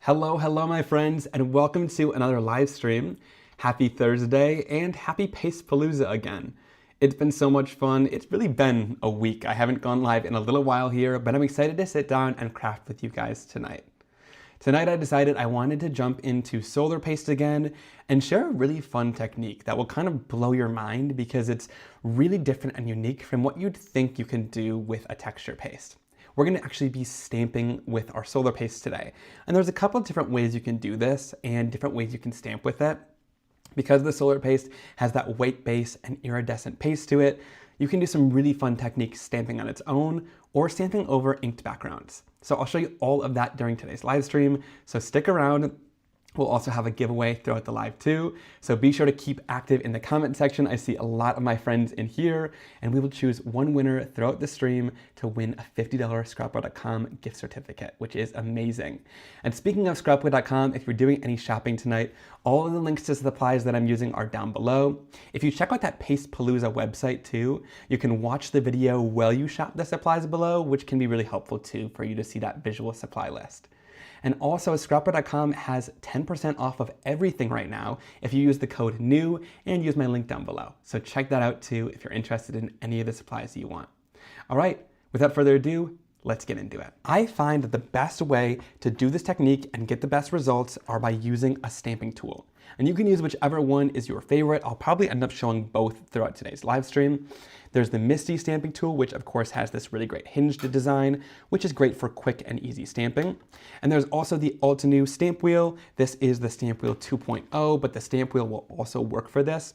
Hello my friends, and welcome to another live stream. Happy Thursday and happy Pastepalooza again. It's been so much fun. It's really been a week. I haven't gone live in a little while here, but I'm excited to sit down and craft with you guys tonight. Tonight I decided I wanted to jump into solar paste again and share a really fun technique that will kind of blow your mind because it's really different and unique from what you'd think you can do with a texture paste. We're going to actually be stamping with our solar paste today. And there's a couple of different ways you can do this and different ways you can stamp with it. Because the solar paste has that white base and iridescent paste to it, you can do some really fun techniques stamping on its own or stamping over inked backgrounds. So I'll show you all of that during today's live stream, so stick around. We'll also have a giveaway throughout the live too, so be sure to keep active in the comment section. I see a lot of my friends in here, and we will choose one winner throughout the stream to win a $50 Scrapbook.com gift certificate, which is amazing. And speaking of Scrapbook.com, if you're doing any shopping tonight, all of the links to supplies that I'm using are down below. If you check out that Pastepalooza website too, you can watch the video while you shop the supplies below, which can be really helpful too for you to see that visual supply list. And also, Scrapbook.com has 10% off of everything right now if you use the code NEW and use my link down below. So check that out too if you're interested in any of the supplies you want. All right, without further ado, let's get into it. I find that the best way to do this technique and get the best results are by using a stamping tool. And you can use whichever one is your favorite. I'll probably end up showing both throughout today's live stream. There's the MISTI stamping tool, which of course has this really great hinged design, which is great for quick and easy stamping. And there's also the Altenew Stampwheel. This is the Stampwheel 2.0, but the Stampwheel will also work for this.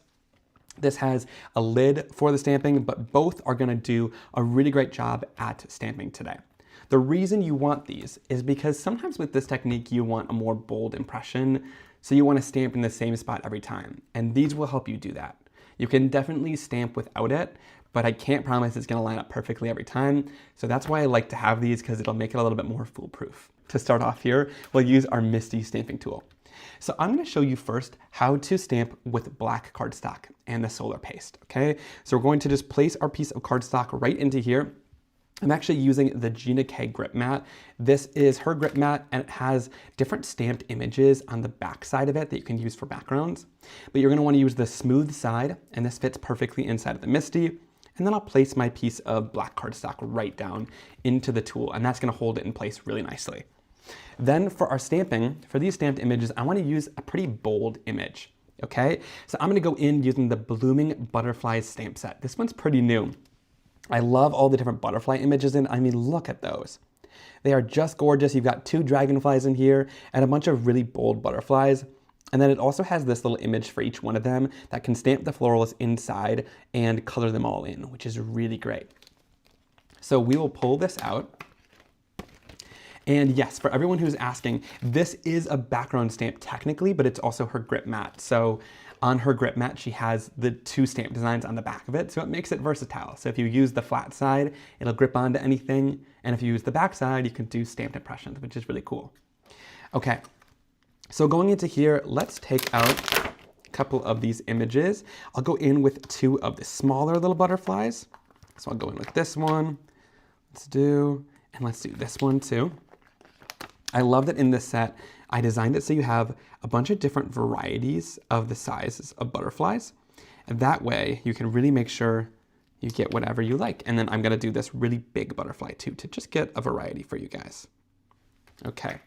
This has a lid for the stamping, but both are gonna do a really great job at stamping today. The reason you want these is because sometimes with this technique, you want a more bold impression, so you wanna stamp in the same spot every time, and these will help you do that. You can definitely stamp without it, but I can't promise it's gonna line up perfectly every time, so that's why I like to have these, because it'll make it a little bit more foolproof. To start off here, we'll use our MISTI stamping tool. So I'm going to show you first how to stamp with black cardstock and the solar paste, okay? So we're going to just place our piece of cardstock right into here. I'm actually using the Gina grip mat. This is her grip mat, and it has different stamped images on the back side of it that you can use for backgrounds. But you're going to want to use the smooth side, and this fits perfectly inside of the MISTI. And then I'll place my piece of black cardstock right down into the tool, and that's going to hold it in place really nicely. Then for our stamping, for these stamped images, I want to use a pretty bold image, okay? So I'm going to go in using the Blooming Butterflies stamp set. This one's pretty new. I love all the different butterfly images in. I mean, look at those. They are just gorgeous. You've got 2 dragonflies in here and a bunch of really bold butterflies. And then it also has this little image for each one of them that can stamp the florals inside and color them all in, which is really great. So we will pull this out. And yes, for everyone who's asking, this is a background stamp technically, but it's also her grip mat. So on her grip mat, she has the 2 stamp designs on the back of it, so it makes it versatile. So if you use the flat side, it'll grip onto anything. And if you use the back side, you can do stamped impressions, which is really cool. Okay, so going into here, let's take out a couple of these images. I'll go in with 2 of the smaller little butterflies. So I'll go in with this one. Let's do this one too. I love that in this set, I designed it so you have a bunch of different varieties of the sizes of butterflies. And that way you can really make sure you get whatever you like. And then I'm gonna do this really big butterfly too, to just get a variety for you guys. Okay.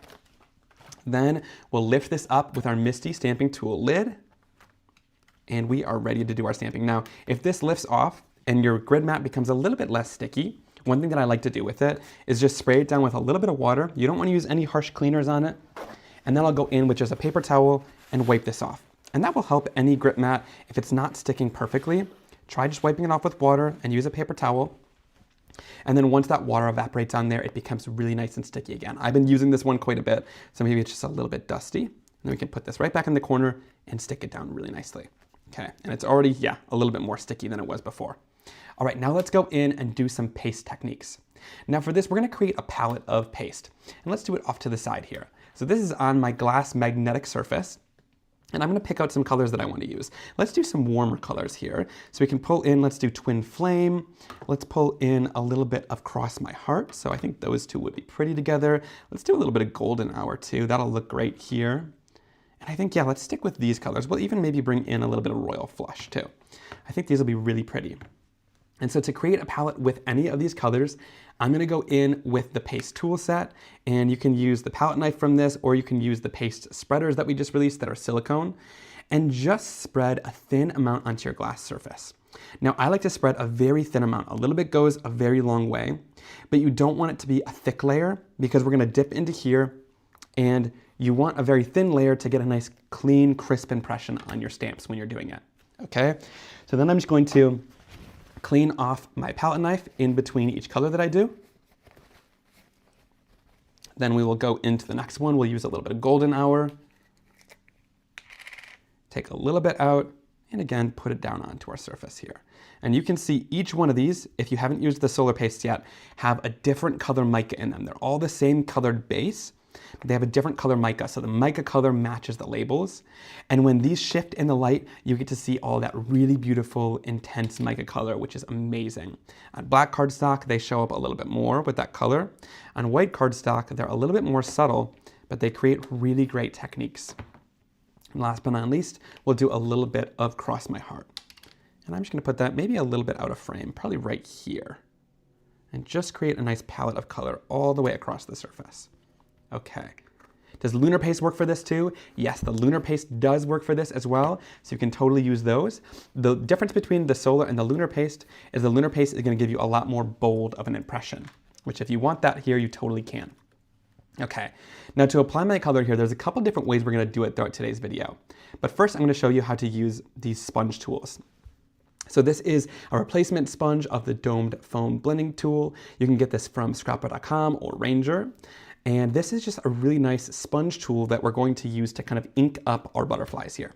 Then we'll lift this up with our MISTI stamping tool lid, and we are ready to do our stamping. Now, if this lifts off and your grid mat becomes a little bit less sticky, one thing that I like to do with it is just spray it down with a little bit of water. You don't want to use any harsh cleaners on it. And then I'll go in with just a paper towel and wipe this off. And that will help any grip mat if it's not sticking perfectly. Try just wiping it off with water and use a paper towel. And then once that water evaporates on there, it becomes really nice and sticky again. I've been using this one quite a bit, so maybe it's just a little bit dusty. And then we can put this right back in the corner and stick it down really nicely. Okay, and it's already, a little bit more sticky than it was before. All right, now let's go in and do some paste techniques. Now for this, we're gonna create a palette of paste. And let's do it off to the side here. So this is on my glass magnetic surface. And I'm going to pick out some colors that I want to use. Let's do some warmer colors here. So we can pull in, let's do Twin Flame. Let's pull in a little bit of Cross My Heart. So I think those two would be pretty together. Let's do a little bit of Golden Hour too. That'll look great here. And I think, yeah, let's stick with these colors. We'll even maybe bring in a little bit of Royal Flush too. I think these will be really pretty. And so to create a palette with any of these colors, I'm going to go in with the paste tool set, and you can use the palette knife from this, or you can use the paste spreaders that we just released that are silicone, and just spread a thin amount onto your glass surface. Now, I like to spread a very thin amount. A little bit goes a very long way, but you don't want it to be a thick layer because we're going to dip into here, and you want a very thin layer to get a nice, clean, crisp impression on your stamps when you're doing it. Okay, so then I'm just going to clean off my palette knife in between each color that I do. Then we will go into the next one. We'll use a little bit of Golden Hour. Take a little bit out, and again, put it down onto our surface here. And you can see each one of these, if you haven't used the solar paste yet, have a different color mica in them. They're all the same colored base, but they have a different color mica. So the mica color matches the labels. And when these shift in the light, you get to see all that really beautiful, intense mica color, which is amazing. On black cardstock, they show up a little bit more with that color. On white cardstock, they're a little bit more subtle, but they create really great techniques. And last but not least, we'll do a little bit of Cross My Heart. And I'm just going to put that maybe a little bit out of frame, probably right here. And just create a nice palette of color all the way across the surface. Okay. Does Lunar Paste work for this too? Yes, the Lunar Paste does work for this as well, so you can totally use those. The difference between the Solar and the Lunar Paste is the Lunar Paste is going to give you a lot more bold of an impression, which if you want that here, you totally can. Okay, now to apply my color here, there's a couple different ways we're going to do it throughout today's video. But first, I'm going to show you how to use these sponge tools. So this is a replacement sponge of the domed foam blending tool. You can get this from scrapbook.com or Ranger. And this is just a really nice sponge tool that we're going to use to kind of ink up our butterflies here.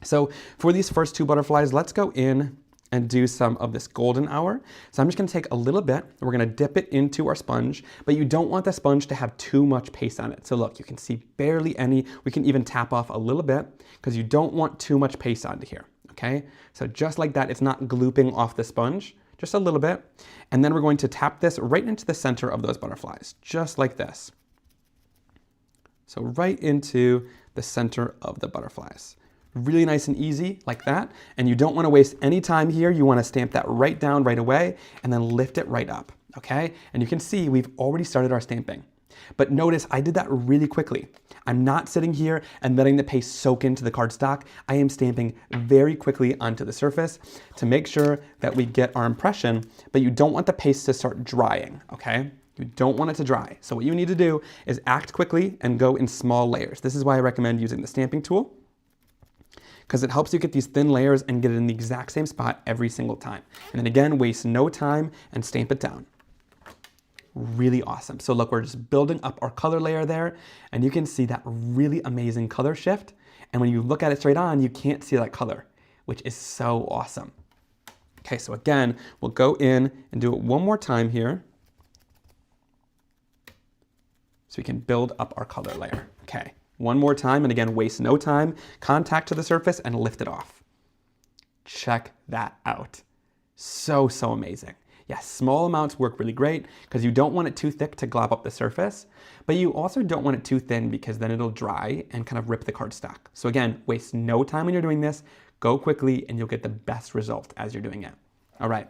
So for these first two butterflies, let's go in and do some of this Golden Hour. So I'm just going to take a little bit, and we're going to dip it into our sponge, but you don't want the sponge to have too much paste on it. So look, you can see barely any. We can even tap off a little bit because you don't want too much paste onto here. Okay, so just like that, it's not glooping off the sponge. Just a little bit, and then we're going to tap this right into the center of those butterflies, just like this. So right into the center of the butterflies. Really nice and easy, like that, and you don't want to waste any time here. You want to stamp that right down right away, and then lift it right up, okay? And you can see we've already started our stamping. But notice I did that really quickly. I'm not sitting here and letting the paste soak into the cardstock. I am stamping very quickly onto the surface to make sure that we get our impression, but you don't want the paste to start drying, okay? You don't want it to dry. So what you need to do is act quickly and go in small layers. This is why I recommend using the stamping tool, because it helps you get these thin layers and get it in the exact same spot every single time. And then again, waste no time and stamp it down. Really awesome. So look, we're just building up our color layer there, and you can see that really amazing color shift. And when you look at it straight on, you can't see that color, which is so awesome. Okay, so again, we'll go in and do it one more time here, so we can build up our color layer. Okay, one more time, and again, waste no time, contact to the surface and lift it off. Check that out. So, so amazing. Yes, small amounts work really great because you don't want it too thick to glob up the surface, but you also don't want it too thin because then it'll dry and kind of rip the cardstock. So again, waste no time when you're doing this, go quickly and you'll get the best result as you're doing it. All right,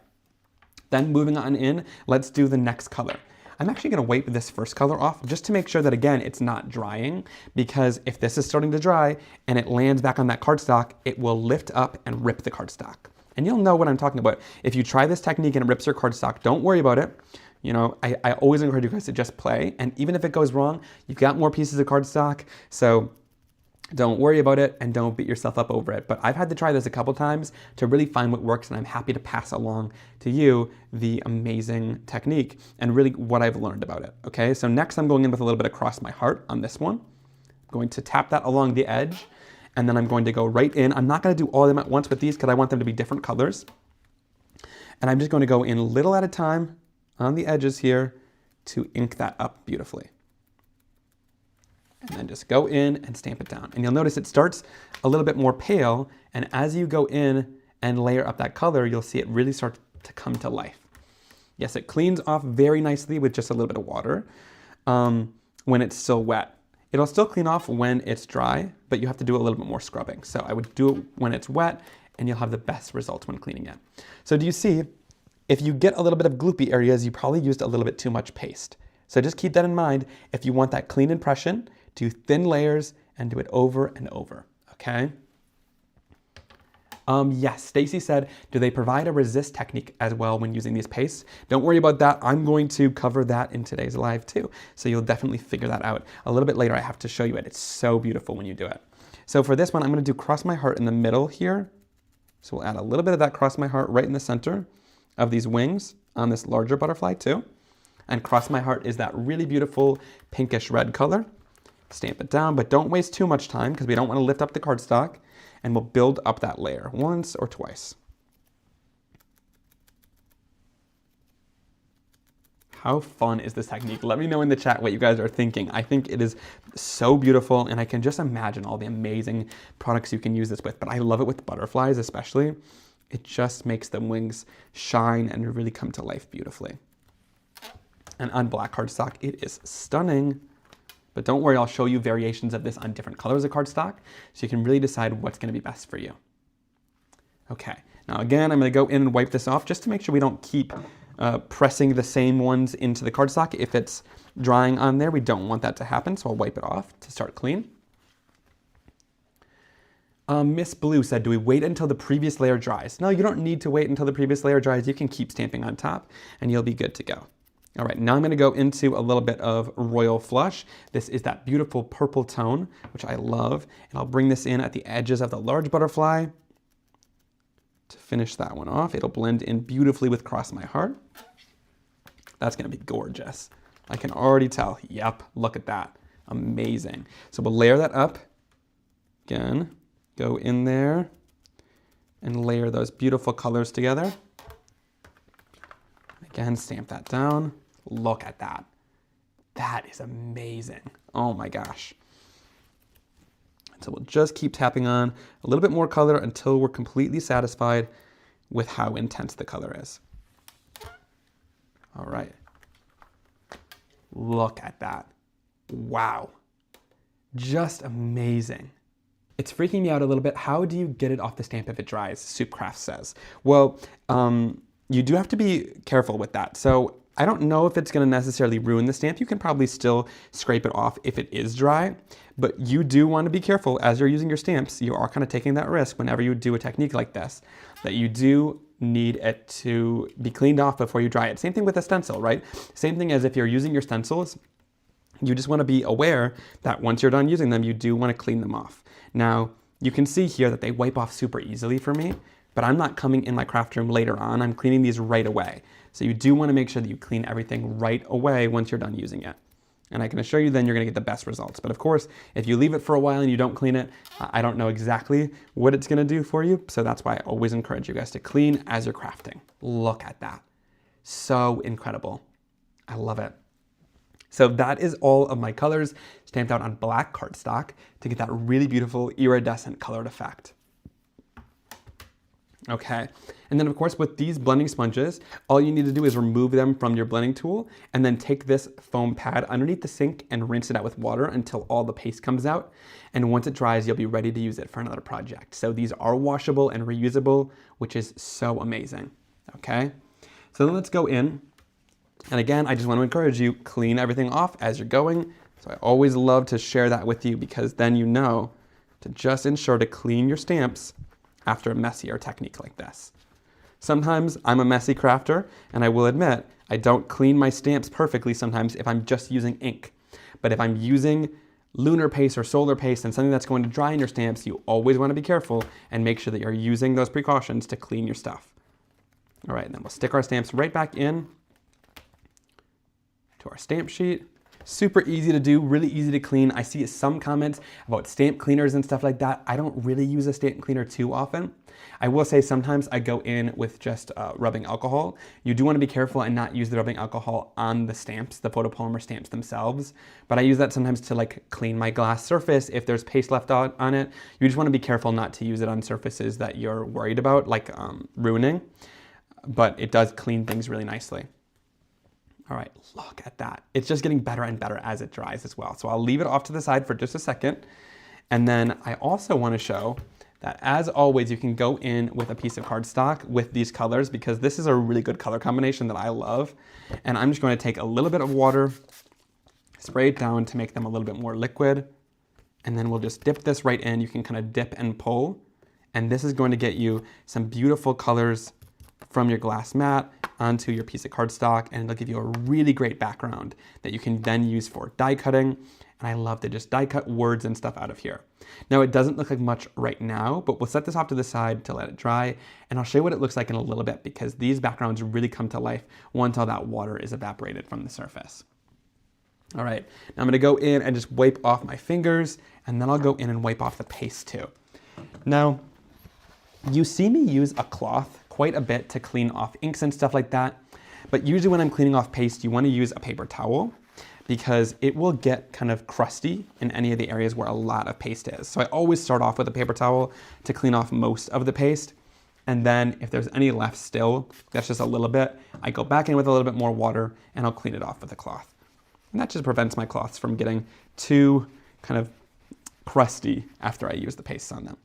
then moving on in, let's do the next color. I'm actually going to wipe this first color off just to make sure that, again, it's not drying, because if this is starting to dry and it lands back on that cardstock, it will lift up and rip the cardstock. And you'll know what I'm talking about. If you try this technique and it rips your cardstock, don't worry about it. You know, I always encourage you guys to just play. And even if it goes wrong, you've got more pieces of cardstock. So don't worry about it and don't beat yourself up over it. But I've had to try this a couple times to really find what works, and I'm happy to pass along to you the amazing technique and really what I've learned about it. Okay, so next I'm going in with a little bit of Cross My Heart on this one. I'm going to tap that along the edge. And then I'm going to go right in. I'm not going to do all of them at once with these because I want them to be different colors. And I'm just going to go in little at a time on the edges here to ink that up beautifully. and then just go in and stamp it down. And you'll notice it starts a little bit more pale, and as you go in and layer up that color, you'll see it really start to come to life. Yes, it cleans off very nicely with just a little bit of water when it's still wet. It'll still clean off when it's dry, but you have to do a little bit more scrubbing. So I would do it when it's wet, and you'll have the best results when cleaning it. So do you see, if you get a little bit of gloopy areas, you probably used a little bit too much paste. So just keep that in mind. If you want that clean impression, do thin layers and do it over and over, okay? Yes, Stacy said, do they provide a resist technique as well when using these pastes? Don't worry about that. I'm going to cover that in today's live too. So you'll definitely figure that out. A little bit later, I have to show you it. It's so beautiful when you do it. So for this one, I'm going to do Cross My Heart in the middle here. So we'll add a little bit of that Cross My Heart right in the center of these wings on this larger butterfly too. And Cross My Heart is that really beautiful pinkish red color. Stamp it down, but don't waste too much time because we don't want to lift up the cardstock. And we'll build up that layer once or twice. How fun is this technique? Let me know in the chat what you guys are thinking. I think it is so beautiful, and I can just imagine all the amazing products you can use this with, but I love it with butterflies especially. It just makes the wings shine and really come to life beautifully. And on black cardstock, it is stunning. But don't worry, I'll show you variations of this on different colors of cardstock, so you can really decide what's going to be best for you. Okay, now again, I'm going to go in and wipe this off just to make sure we don't keep pressing the same ones into the cardstock. If it's drying on there, we don't want that to happen, so I'll wipe it off to start clean. Miss Blue said, do we wait until the previous layer dries? No, you don't need to wait until the previous layer dries. You can keep stamping on top, and you'll be good to go. All right, now I'm going to go into a little bit of Royal Flush. This is that beautiful purple tone, which I love. And I'll bring this in at the edges of the large butterfly to finish that one off. It'll blend in beautifully with Cross My Heart. That's going to be gorgeous. I can already tell. Yep, look at that. Amazing. So we'll layer that up. Again, go in there and layer those beautiful colors together. Again, stamp that down. Look at that. That is amazing. Oh my gosh. So we'll just keep tapping on a little bit more color until we're completely satisfied with how intense the color is. All right. Look at that. Wow. Just amazing. It's freaking me out a little bit. How do you get it off the stamp if it dries? Soupcraft says. Well, you do have to be careful with that. So I don't know if it's going to necessarily ruin the stamp. You can probably still scrape it off if it is dry, but you do want to be careful as you're using your stamps. You are kind of taking that risk whenever you do a technique like this, that you do need it to be cleaned off before you dry it. Same thing with a stencil, right? Same thing as if you're using your stencils, you just want to be aware that once you're done using them, you do want to clean them off. Now, you can see here that they wipe off super easily for me, but I'm not coming in my craft room later on. I'm cleaning these right away. So you do want to make sure that you clean everything right away once you're done using it. And I can assure you then you're going to get the best results. But of course, if you leave it for a while and you don't clean it, I don't know exactly what it's going to do for you. So that's why I always encourage you guys to clean as you're crafting. Look at that. So incredible. I love it. So that is all of my colors stamped out on black cardstock to get that really beautiful iridescent colored effect. Okay, and then of course with these blending sponges, all you need to do is remove them from your blending tool and then take this foam pad underneath the sink and rinse it out with water until all the paste comes out. And once it dries, you'll be ready to use it for another project. So these are washable and reusable, which is so amazing, okay? So then let's go in. And again, I just want to encourage you, clean everything off as you're going. So I always love to share that with you because then you know to just ensure to clean your stamps after a messier technique like this. Sometimes I'm a messy crafter, and I will admit, I don't clean my stamps perfectly sometimes if I'm just using ink. But if I'm using lunar paste or solar paste and something that's going to dry in your stamps, you always want to be careful and make sure that you're using those precautions to clean your stuff. All right, and then we'll stick our stamps right back in to our stamp sheet. Super easy to do, really easy to clean. I see some comments about stamp cleaners and stuff like that. I don't really use a stamp cleaner too often. I will say sometimes I go in with just rubbing alcohol. You do want to be careful and not use the rubbing alcohol on the stamps, the photopolymer stamps themselves. But I use that sometimes to like clean my glass surface if there's paste left out on it. You just want to be careful not to use it on surfaces that you're worried about, like ruining. But it does clean things really nicely. All right, look at that. It's just getting better and better as it dries as well. So I'll leave it off to the side for just a second. And then I also want to show that, as always, you can go in with a piece of cardstock with these colors, because this is a really good color combination that I love. And I'm just going to take a little bit of water, spray it down to make them a little bit more liquid. And then we'll just dip this right in. You can kind of dip and pull. And this is going to get you some beautiful colors from your glass mat onto your piece of cardstock, and it'll give you a really great background that you can then use for die cutting. And I love to just die cut words and stuff out of here. Now, it doesn't look like much right now, but we'll set this off to the side to let it dry, and I'll show you what it looks like in a little bit, because these backgrounds really come to life once all that water is evaporated from the surface. All right, now I'm gonna go in and just wipe off my fingers, and then I'll go in and wipe off the paste too. Now, you see me use a cloth quite a bit to clean off inks and stuff like that. But usually when I'm cleaning off paste, you want to use a paper towel, because it will get kind of crusty in any of the areas where a lot of paste is. So I always start off with a paper towel to clean off most of the paste. And then if there's any left still, that's just a little bit, I go back in with a little bit more water and I'll clean it off with a cloth. And that just prevents my cloths from getting too kind of crusty after I use the pastes on them.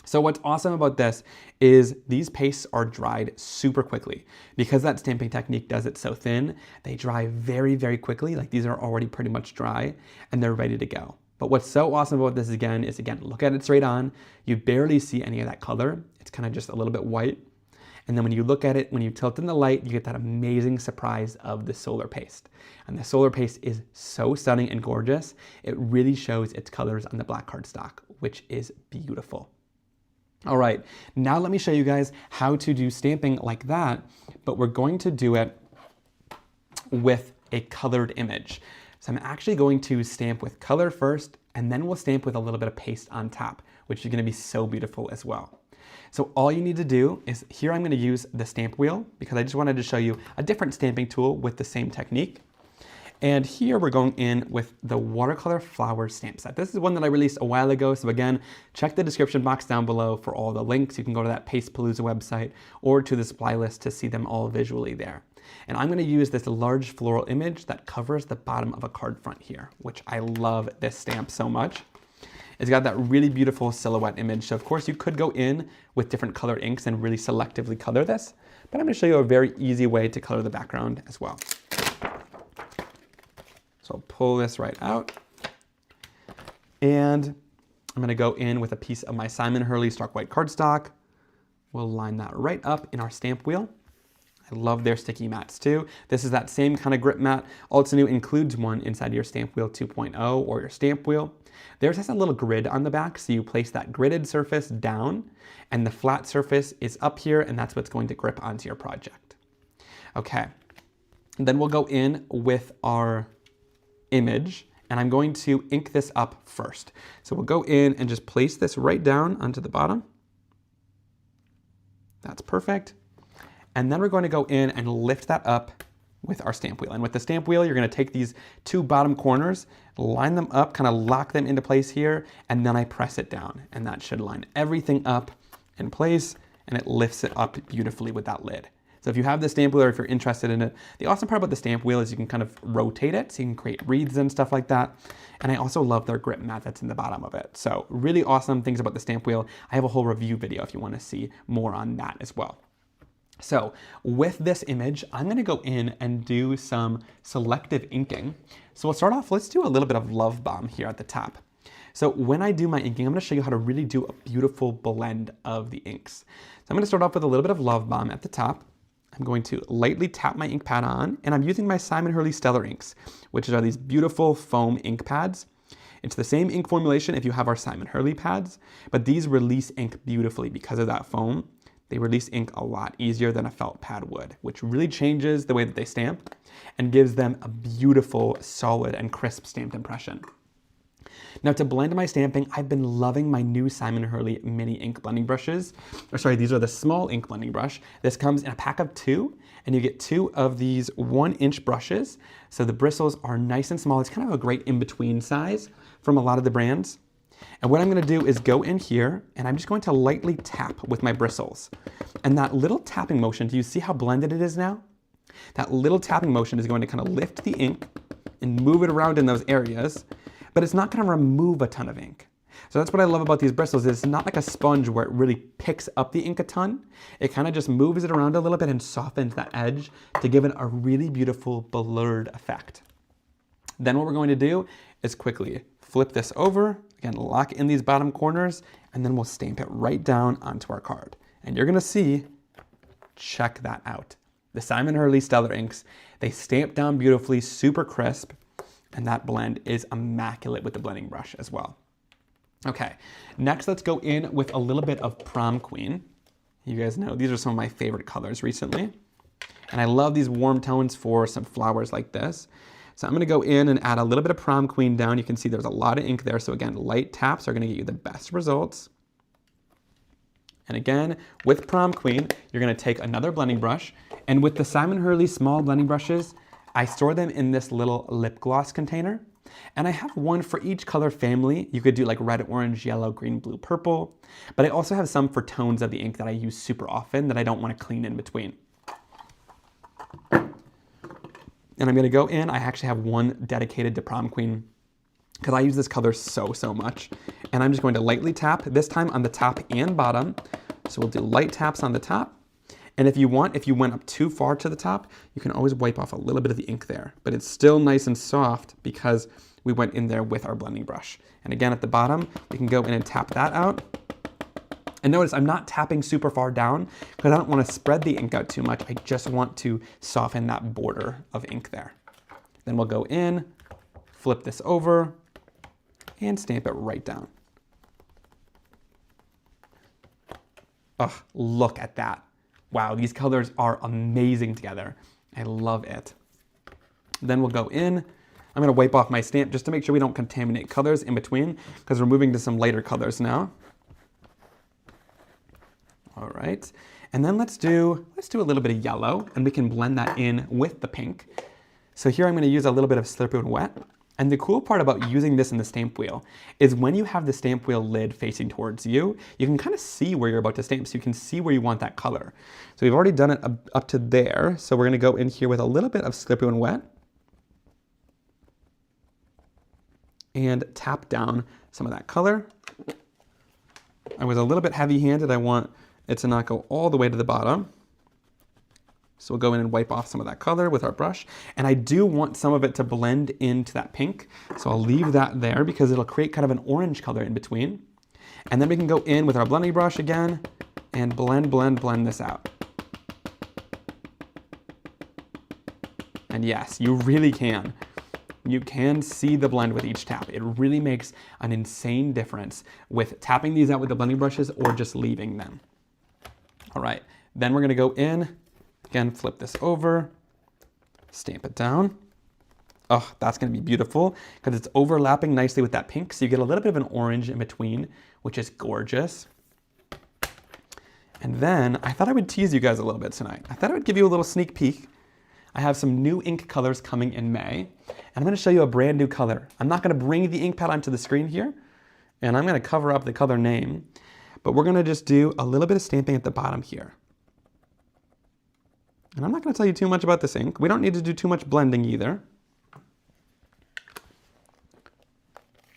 So what's awesome about this is these pastes are dried super quickly. Because that stamping technique does it so thin, they dry very, very quickly. Like, these are already pretty much dry and they're ready to go. But what's so awesome about this is look at it straight on. You barely see any of that color. It's kind of just a little bit white. And then when you look at it, when you tilt in the light, you get that amazing surprise of the solar paste. And the solar paste is so stunning and gorgeous. It really shows its colors on the black cardstock, which is beautiful. All right, now let me show you guys how to do stamping like that, but we're going to do it with a colored image. So I'm actually going to stamp with color first, and then we'll stamp with a little bit of paste on top, which is gonna be so beautiful as well. So all you need to do is, here I'm gonna use the Stampwheel, because I just wanted to show you a different stamping tool with the same technique. And here we're going in with the Watercolor Flower Stamp Set. This is one that I released a while ago, so again, check the description box down below for all the links. You can go to that Pastepalooza website or to the supply list to see them all visually there. And I'm gonna use this large floral image that covers the bottom of a card front here, which I love this stamp so much. It's got that really beautiful silhouette image. So of course you could go in with different colored inks and really selectively color this, but I'm gonna show you a very easy way to color the background as well. So I'll pull this right out, and I'm gonna go in with a piece of my Simon Hurley Stark White cardstock. We'll line that right up in our stamp wheel. I love their sticky mats too. This is that same kind of grip mat. Altenew includes one inside your Stampwheel 2.0 or your stamp wheel. Theirs has a little grid on the back, so you place that gridded surface down, and the flat surface is up here, and that's what's going to grip onto your project. Okay, and then we'll go in with our image, and I'm going to ink this up first. So we'll go in and just place this right down onto the bottom. That's perfect. And then we're going to go in and lift that up with our stamp wheel. And with the stamp wheel, you're going to take these two bottom corners, line them up, kind of lock them into place here, and then I press it down. And that should line everything up in place, and it lifts it up beautifully with that lid. So if you have the stamp wheel, or if you're interested in it, the awesome part about the stamp wheel is you can kind of rotate it, so you can create wreaths and stuff like that. And I also love their grip mat that's in the bottom of it. So really awesome things about the stamp wheel. I have a whole review video if you want to see more on that as well. So with this image, I'm gonna go in and do some selective inking. So we'll start off, let's do a little bit of Love Bomb here at the top. So when I do my inking, I'm gonna show you how to really do a beautiful blend of the inks. So I'm gonna start off with a little bit of Love Bomb at the top. I'm going to lightly tap my ink pad on, and I'm using my Simon Hurley Stellar inks, which are these beautiful foam ink pads. It's the same ink formulation if you have our Simon Hurley pads, but these release ink beautifully because of that foam. they release ink a lot easier than a felt pad would, which really changes the way that they stamp and gives them a beautiful, solid, and crisp stamped impression. Now to blend my stamping, I've been loving my new Simon Hurley mini ink blending brushes. Or sorry, these are the small ink blending brush. This comes in a pack of 2, and you get 2 of these 1-inch brushes. So the bristles are nice and small. It's kind of a great in-between size from a lot of the brands. And what I'm going to do is go in here, and I'm just going to lightly tap with my bristles. And that little tapping motion, do you see how blended it is now? That little tapping motion is going to kind of lift the ink and move it around in those areas, but it's not going to remove a ton of ink. So that's what I love about these bristles. It's not like a sponge where it really picks up the ink a ton. It kind of just moves it around a little bit and softens that edge to give it a really beautiful blurred effect. Then what we're going to do is quickly flip this over, again, lock in these bottom corners, and then we'll stamp it right down onto our card. And you're going to see, check that out. The Simon Hurley Stellar inks, they stamp down beautifully, super crisp, and that blend is immaculate with the blending brush as well. Okay, next let's go in with a little bit of Prom Queen. You guys know these are some of my favorite colors recently. And I love these warm tones for some flowers like this. So I'm gonna go in and add a little bit of Prom Queen down. You can see there's a lot of ink there. So again, light taps are gonna get you the best results. And again, with Prom Queen, you're gonna take another blending brush. And with the Simon Hurley small blending brushes, I store them in this little lip gloss container. And I have one for each color family. You could do like red, orange, yellow, green, blue, purple. But I also have some for tones of the ink that I use super often that I don't want to clean in between. And I'm going to go in. I actually have one dedicated to Prom Queen because I use this color so much. And I'm just going to lightly tap, this time on the top and bottom. So we'll do light taps on the top. And if you want, if you went up too far to the top, you can always wipe off a little bit of the ink there. But it's still nice and soft because we went in there with our blending brush. And again, at the bottom, we can go in and tap that out. And notice I'm not tapping super far down because I don't want to spread the ink out too much. I just want to soften that border of ink there. Then we'll go in, flip this over, and stamp it right down. Oh, look at that. Wow, these colors are amazing together. I love it. Then we'll go in. I'm gonna wipe off my stamp just to make sure we don't contaminate colors in between because we're moving to some lighter colors now. All right, and then let's do a little bit of yellow and we can blend that in with the pink. So here I'm gonna use a little bit of Slippery and Wet. And the cool part about using this in the stamp wheel is when you have the stamp wheel lid facing towards you, you can kind of see where you're about to stamp, so you can see where you want that color. So we've already done it up to there, so we're gonna go in here with a little bit of Slippery and Wet and tap down some of that color. I was a little bit heavy-handed. I want it to not go all the way to the bottom. So we'll go in and wipe off some of that color with our brush. And I do want some of it to blend into that pink. So I'll leave that there because it'll create kind of an orange color in between. And then we can go in with our blending brush again and blend this out. And yes, you really can. You can see the blend with each tap. It really makes an insane difference with tapping these out with the blending brushes or just leaving them. All right, then we're gonna go in. Again, flip this over, stamp it down. Oh, that's gonna be beautiful because it's overlapping nicely with that pink. So you get a little bit of an orange in between, which is gorgeous. And then I thought I would tease you guys a little bit tonight. I thought I would give you a little sneak peek. I have some new ink colors coming in May, and I'm gonna show you a brand new color. I'm not gonna bring the ink pad onto the screen here, and I'm gonna cover up the color name, but we're gonna just do a little bit of stamping at the bottom here. And I'm not going to tell you too much about this ink. We don't need to do too much blending either.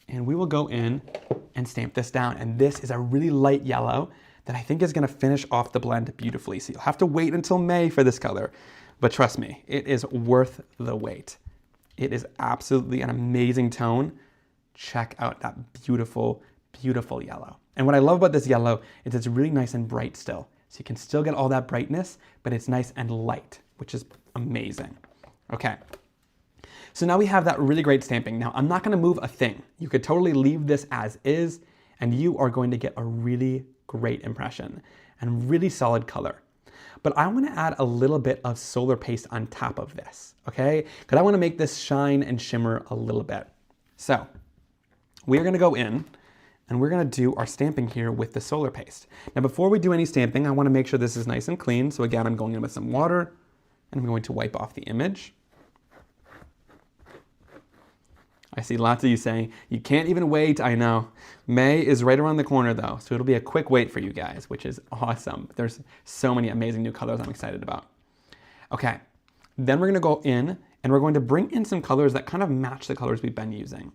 And we will go in and stamp this down. And this is a really light yellow that I think is going to finish off the blend beautifully. So you'll have to wait until May for this color. But trust me, it is worth the wait. It is absolutely an amazing tone. Check out that beautiful, beautiful yellow. And what I love about this yellow is it's really nice and bright still. So you can still get all that brightness, but it's nice and light, which is amazing. Okay, so now we have that really great stamping. Now I'm not gonna move a thing. You could totally leave this as is, and you are going to get a really great impression. and really solid color. But I want to add a little bit of solar paste on top of this, okay? Because I want to make this shine and shimmer a little bit. So we are going to go in and we're going to do our stamping here with the solar paste. Now before we do any stamping, I want to make sure this is nice and clean. So again, I'm going in with some water and I'm going to wipe off the image. I see lots of you saying, you can't even wait. I know. May is right around the corner though, so it'll be a quick wait for you guys, which is awesome. There's so many amazing new colors I'm excited about. Okay, then we're gonna go in and we're going to bring in some colors that kind of match the colors we've been using.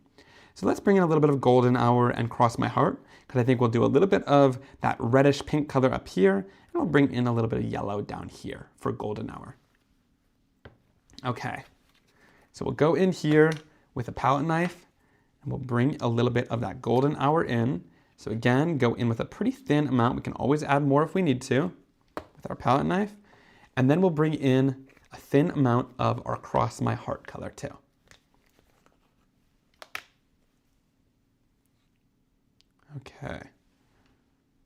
So let's bring in a little bit of Golden Hour and Cross My Heart, because I think we'll do a little bit of that reddish pink color up here, and we'll bring in a little bit of yellow down here for Golden Hour. Okay, so we'll go in here with a palette knife, and we'll bring a little bit of that Golden Hour in. So again, go in with a pretty thin amount. We can always add more if we need to with our palette knife. And then we'll bring in a thin amount of our Cross My Heart color too. Okay,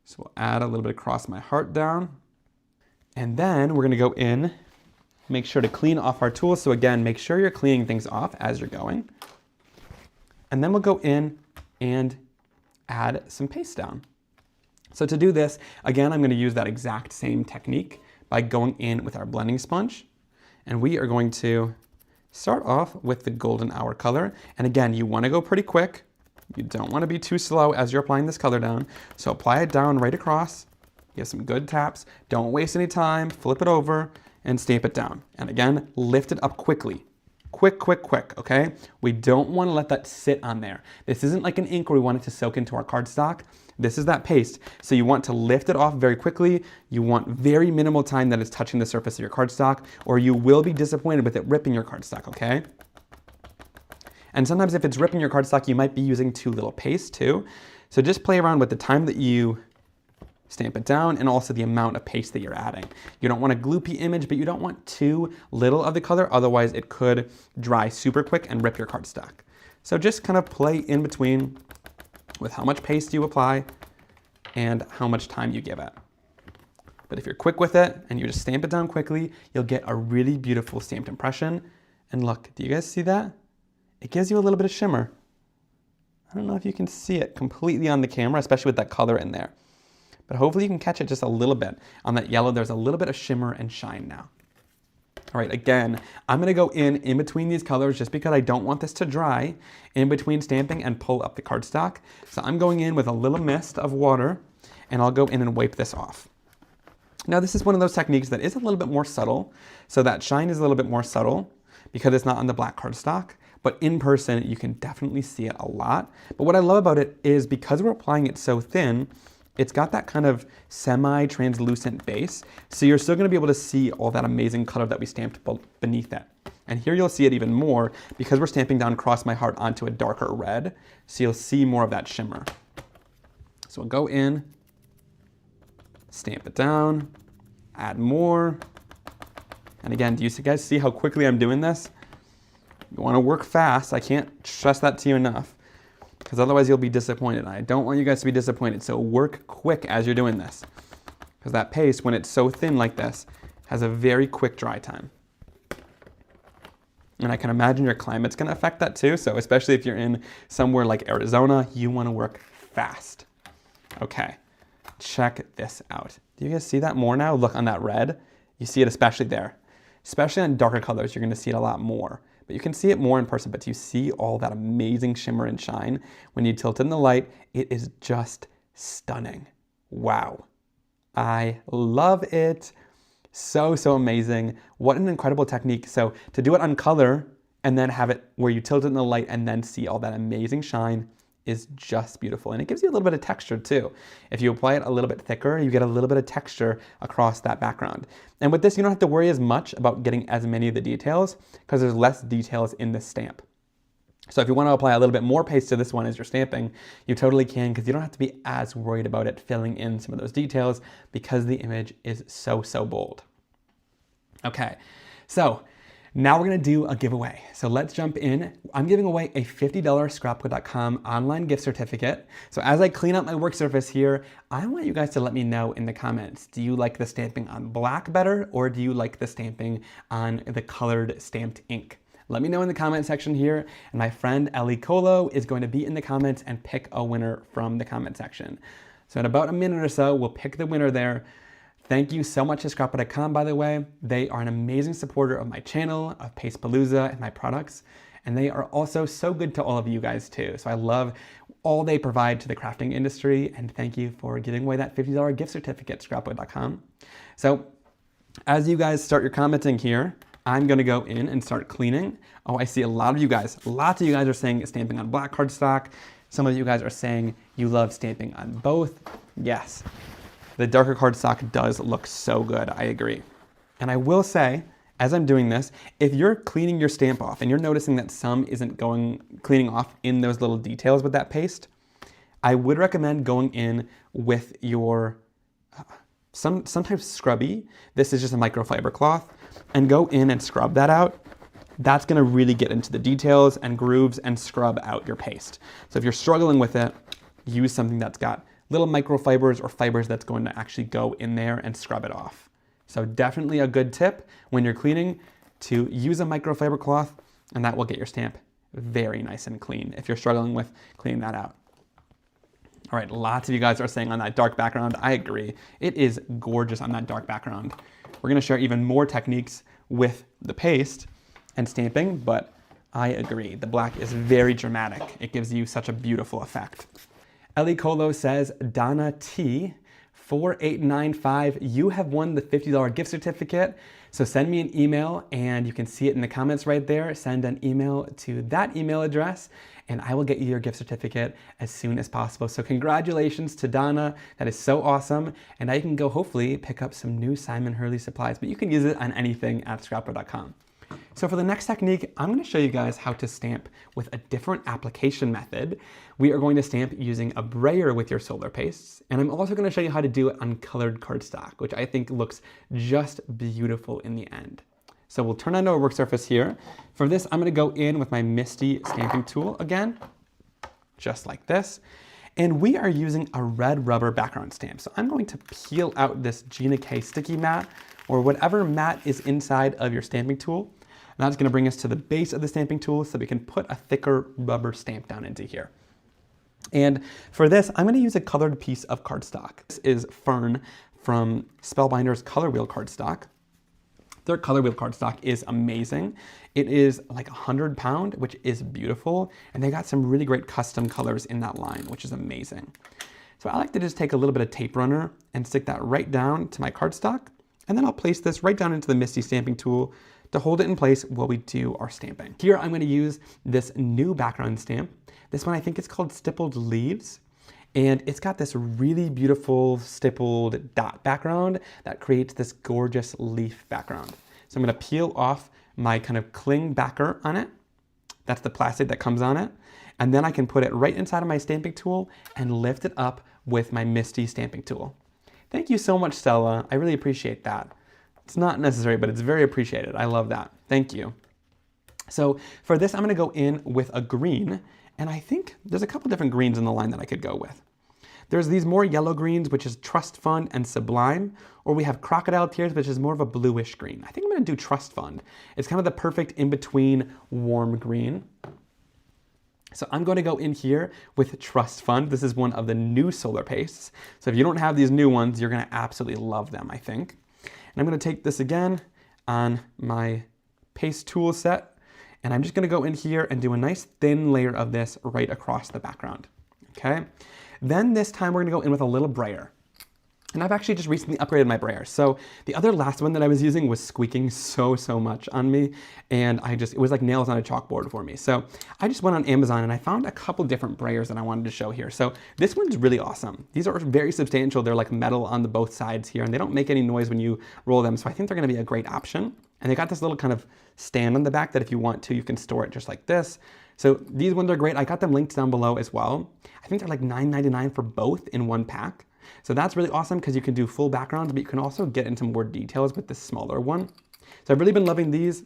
so we'll add a little bit of Cross My Heart down. And then we're gonna go in, make sure to clean off our tools. So again, make sure you're cleaning things off as you're going. And then we'll go in and add some paste down. So to do this, again, I'm going to use that exact same technique by going in with our blending sponge. And we are going to start off with the Golden Hour color. And again, you want to go pretty quick. You don't want to be too slow as you're applying this color down. So apply it down right across. Give some good taps. Don't waste any time. Flip it over and stamp it down. And again, lift it up quickly. Quick, quick, quick, okay? We don't want to let that sit on there. This isn't like an ink where we want it to soak into our cardstock. This is that paste. So you want to lift it off very quickly. You want very minimal time that it's touching the surface of your cardstock, or you will be disappointed with it ripping your cardstock, okay? And sometimes if it's ripping your cardstock, you might be using too little paste too. So just play around with the time that you stamp it down and also the amount of paste that you're adding. You don't want a gloopy image, but you don't want too little of the color, otherwise it could dry super quick and rip your cardstock. So just kind of play in between with how much paste you apply and how much time you give it. But if you're quick with it and you just stamp it down quickly, you'll get a really beautiful stamped impression. And look, do you guys see that? It gives you a little bit of shimmer. I don't know if you can see it completely on the camera, especially with that color in there. But hopefully you can catch it just a little bit. On that yellow, there's a little bit of shimmer and shine now. All right, again, I'm gonna go in between these colors just because I don't want this to dry in between stamping and pull up the cardstock. So I'm going in with a little mist of water and I'll go in and wipe this off. Now this is one of those techniques that is a little bit more subtle. So that shine is a little bit more subtle because it's not on the black cardstock, but in person you can definitely see it a lot. But what I love about it is because we're applying it so thin, it's got that kind of semi-translucent base, so you're still gonna be able to see all that amazing color that we stamped beneath it. And here you'll see it even more because we're stamping down Cross My Heart onto a darker red, so you'll see more of that shimmer. So we'll go in, stamp it down, add more. And again, do you guys see how quickly I'm doing this? You wanna work fast, I can't stress that to you enough, because otherwise you'll be disappointed. I don't want you guys to be disappointed, so work quick as you're doing this. Because that paste, when it's so thin like this, has a very quick dry time. And I can imagine your climate's gonna affect that too, so especially if you're in somewhere like Arizona, you wanna work fast. Okay, check this out. Do you guys see that more now? Look on that red, you see it especially there. Especially on darker colors, you're gonna see it a lot more. But you can see it more in person, but you see all that amazing shimmer and shine. When you tilt it in the light, it is just stunning. Wow. I love it. So, so amazing. What an incredible technique. So to do it on color and then have it where you tilt it in the light and then see all that amazing shine is just beautiful. And it gives you a little bit of texture too. If you apply it a little bit thicker, you get a little bit of texture across that background. And with this, you don't have to worry as much about getting as many of the details because there's less details in this stamp. So if you want to apply a little bit more paste to this one as you're stamping, you totally can, because you don't have to be as worried about it filling in some of those details because the image is so, so bold. Okay, so Now we're gonna do a giveaway. So let's jump in. I'm giving away a $50 scrapbook.com online gift certificate. So as I clean up my work surface here, I want you guys to let me know in the comments, do you like the stamping on black better, or do you like the stamping on the colored stamped ink? Let me know in the comment section here, and my friend Ellie Colo is going to be in the comments and pick a winner from the comment section. So in about a minute or so, we'll pick the winner there. Thank you so much to Scrapbook.com, by the way. They are an amazing supporter of my channel, of Pastepalooza, and my products. And they are also so good to all of you guys too. So I love all they provide to the crafting industry. And thank you for giving away that $50 gift certificate, Scrapbook.com. So as you guys start your commenting here, I'm gonna go in and start cleaning. Oh, I see a lot of you guys. Lots of you guys are saying stamping on black cardstock. Some of you guys are saying you love stamping on both. Yes. The darker cardstock does look so good, I agree. And I will say, as I'm doing this, if you're cleaning your stamp off and you're noticing that some isn't cleaning off in those little details with that paste, I would recommend going in with your, sometimes scrubby, this is just a microfiber cloth, and go in and scrub that out. That's gonna really get into the details and grooves and scrub out your paste. So if you're struggling with it, use something that's got little microfibers or fibers that's going to actually go in there and scrub it off. So definitely a good tip when you're cleaning to use a microfiber cloth, and that will get your stamp very nice and clean if you're struggling with cleaning that out. All right, lots of you guys are saying on that dark background, I agree. It is gorgeous on that dark background. We're gonna share even more techniques with the paste and stamping, but I agree. The black is very dramatic. It gives you such a beautiful effect. Ellie Colo says, Donna T, 4895, you have won the $50 gift certificate. So send me an email and you can see it in the comments right there. Send an email to that email address and I will get you your gift certificate as soon as possible. So congratulations to Donna. That is so awesome. And now you can go hopefully pick up some new Simon Hurley supplies, but you can use it on anything at scrapbook.com. So for the next technique, I'm going to show you guys how to stamp with a different application method. We are going to stamp using a brayer with your solar pastes, and I'm also going to show you how to do it on colored cardstock, which I think looks just beautiful in the end. So we'll turn on our work surface here. For this, I'm going to go in with my MISTI stamping tool again, just like this. And we are using a red rubber background stamp. So I'm going to peel out this Gina K sticky mat or whatever mat is inside of your stamping tool. And that's gonna bring us to the base of the stamping tool so we can put a thicker rubber stamp down into here. And for this, I'm gonna use a colored piece of cardstock. This is Fern from Spellbinder's Color Wheel cardstock. Their Color Wheel cardstock is amazing. It is like 100 pound, which is beautiful. And they got some really great custom colors in that line, which is amazing. So I like to just take a little bit of tape runner and stick that right down to my cardstock. And then I'll place this right down into the MISTI stamping tool to hold it in place while we do our stamping. Here I'm going to use this new background stamp. This one I think is called Stippled Leaves. And it's got this really beautiful stippled dot background that creates this gorgeous leaf background. So I'm going to peel off my kind of cling backer on it. That's the plastic that comes on it. And then I can put it right inside of my stamping tool and lift it up with my MISTI stamping tool. Thank you so much, Stella. I really appreciate that. It's not necessary, but it's very appreciated. I love that. Thank you. So for this, I'm going to go in with a green, and I think there's a couple different greens in the line that I could go with. There's these more yellow greens, which is Trust Fund and Sublime, or we have Crocodile Tears, which is more of a bluish green. I think I'm going to do Trust Fund. It's kind of the perfect in-between warm green. So I'm going to go in here with Trust Fund. This is one of the new solar pastes. So if you don't have these new ones, you're going to absolutely love them, I think. And I'm going to take this again on my paste tool set, and I'm just going to go in here and do a nice thin layer of this right across the background. Okay. Then this time we're going to go in with a little brayer. And I've actually just recently upgraded my brayer. So the other last one that I was using was squeaking so much on me. And it was like nails on a chalkboard for me. So I just went on Amazon and I found a couple different brayers that I wanted to show here. So this one's really awesome. These are very substantial. They're like metal on the both sides here and they don't make any noise when you roll them. So I think they're going to be a great option. And they got this little kind of stand on the back that if you want to, you can store it just like this. So these ones are great. I got them linked down below as well. I think they're like $9.99 for both in one pack. So that's really awesome because you can do full backgrounds, but you can also get into more details with this smaller one. So I've really been loving these.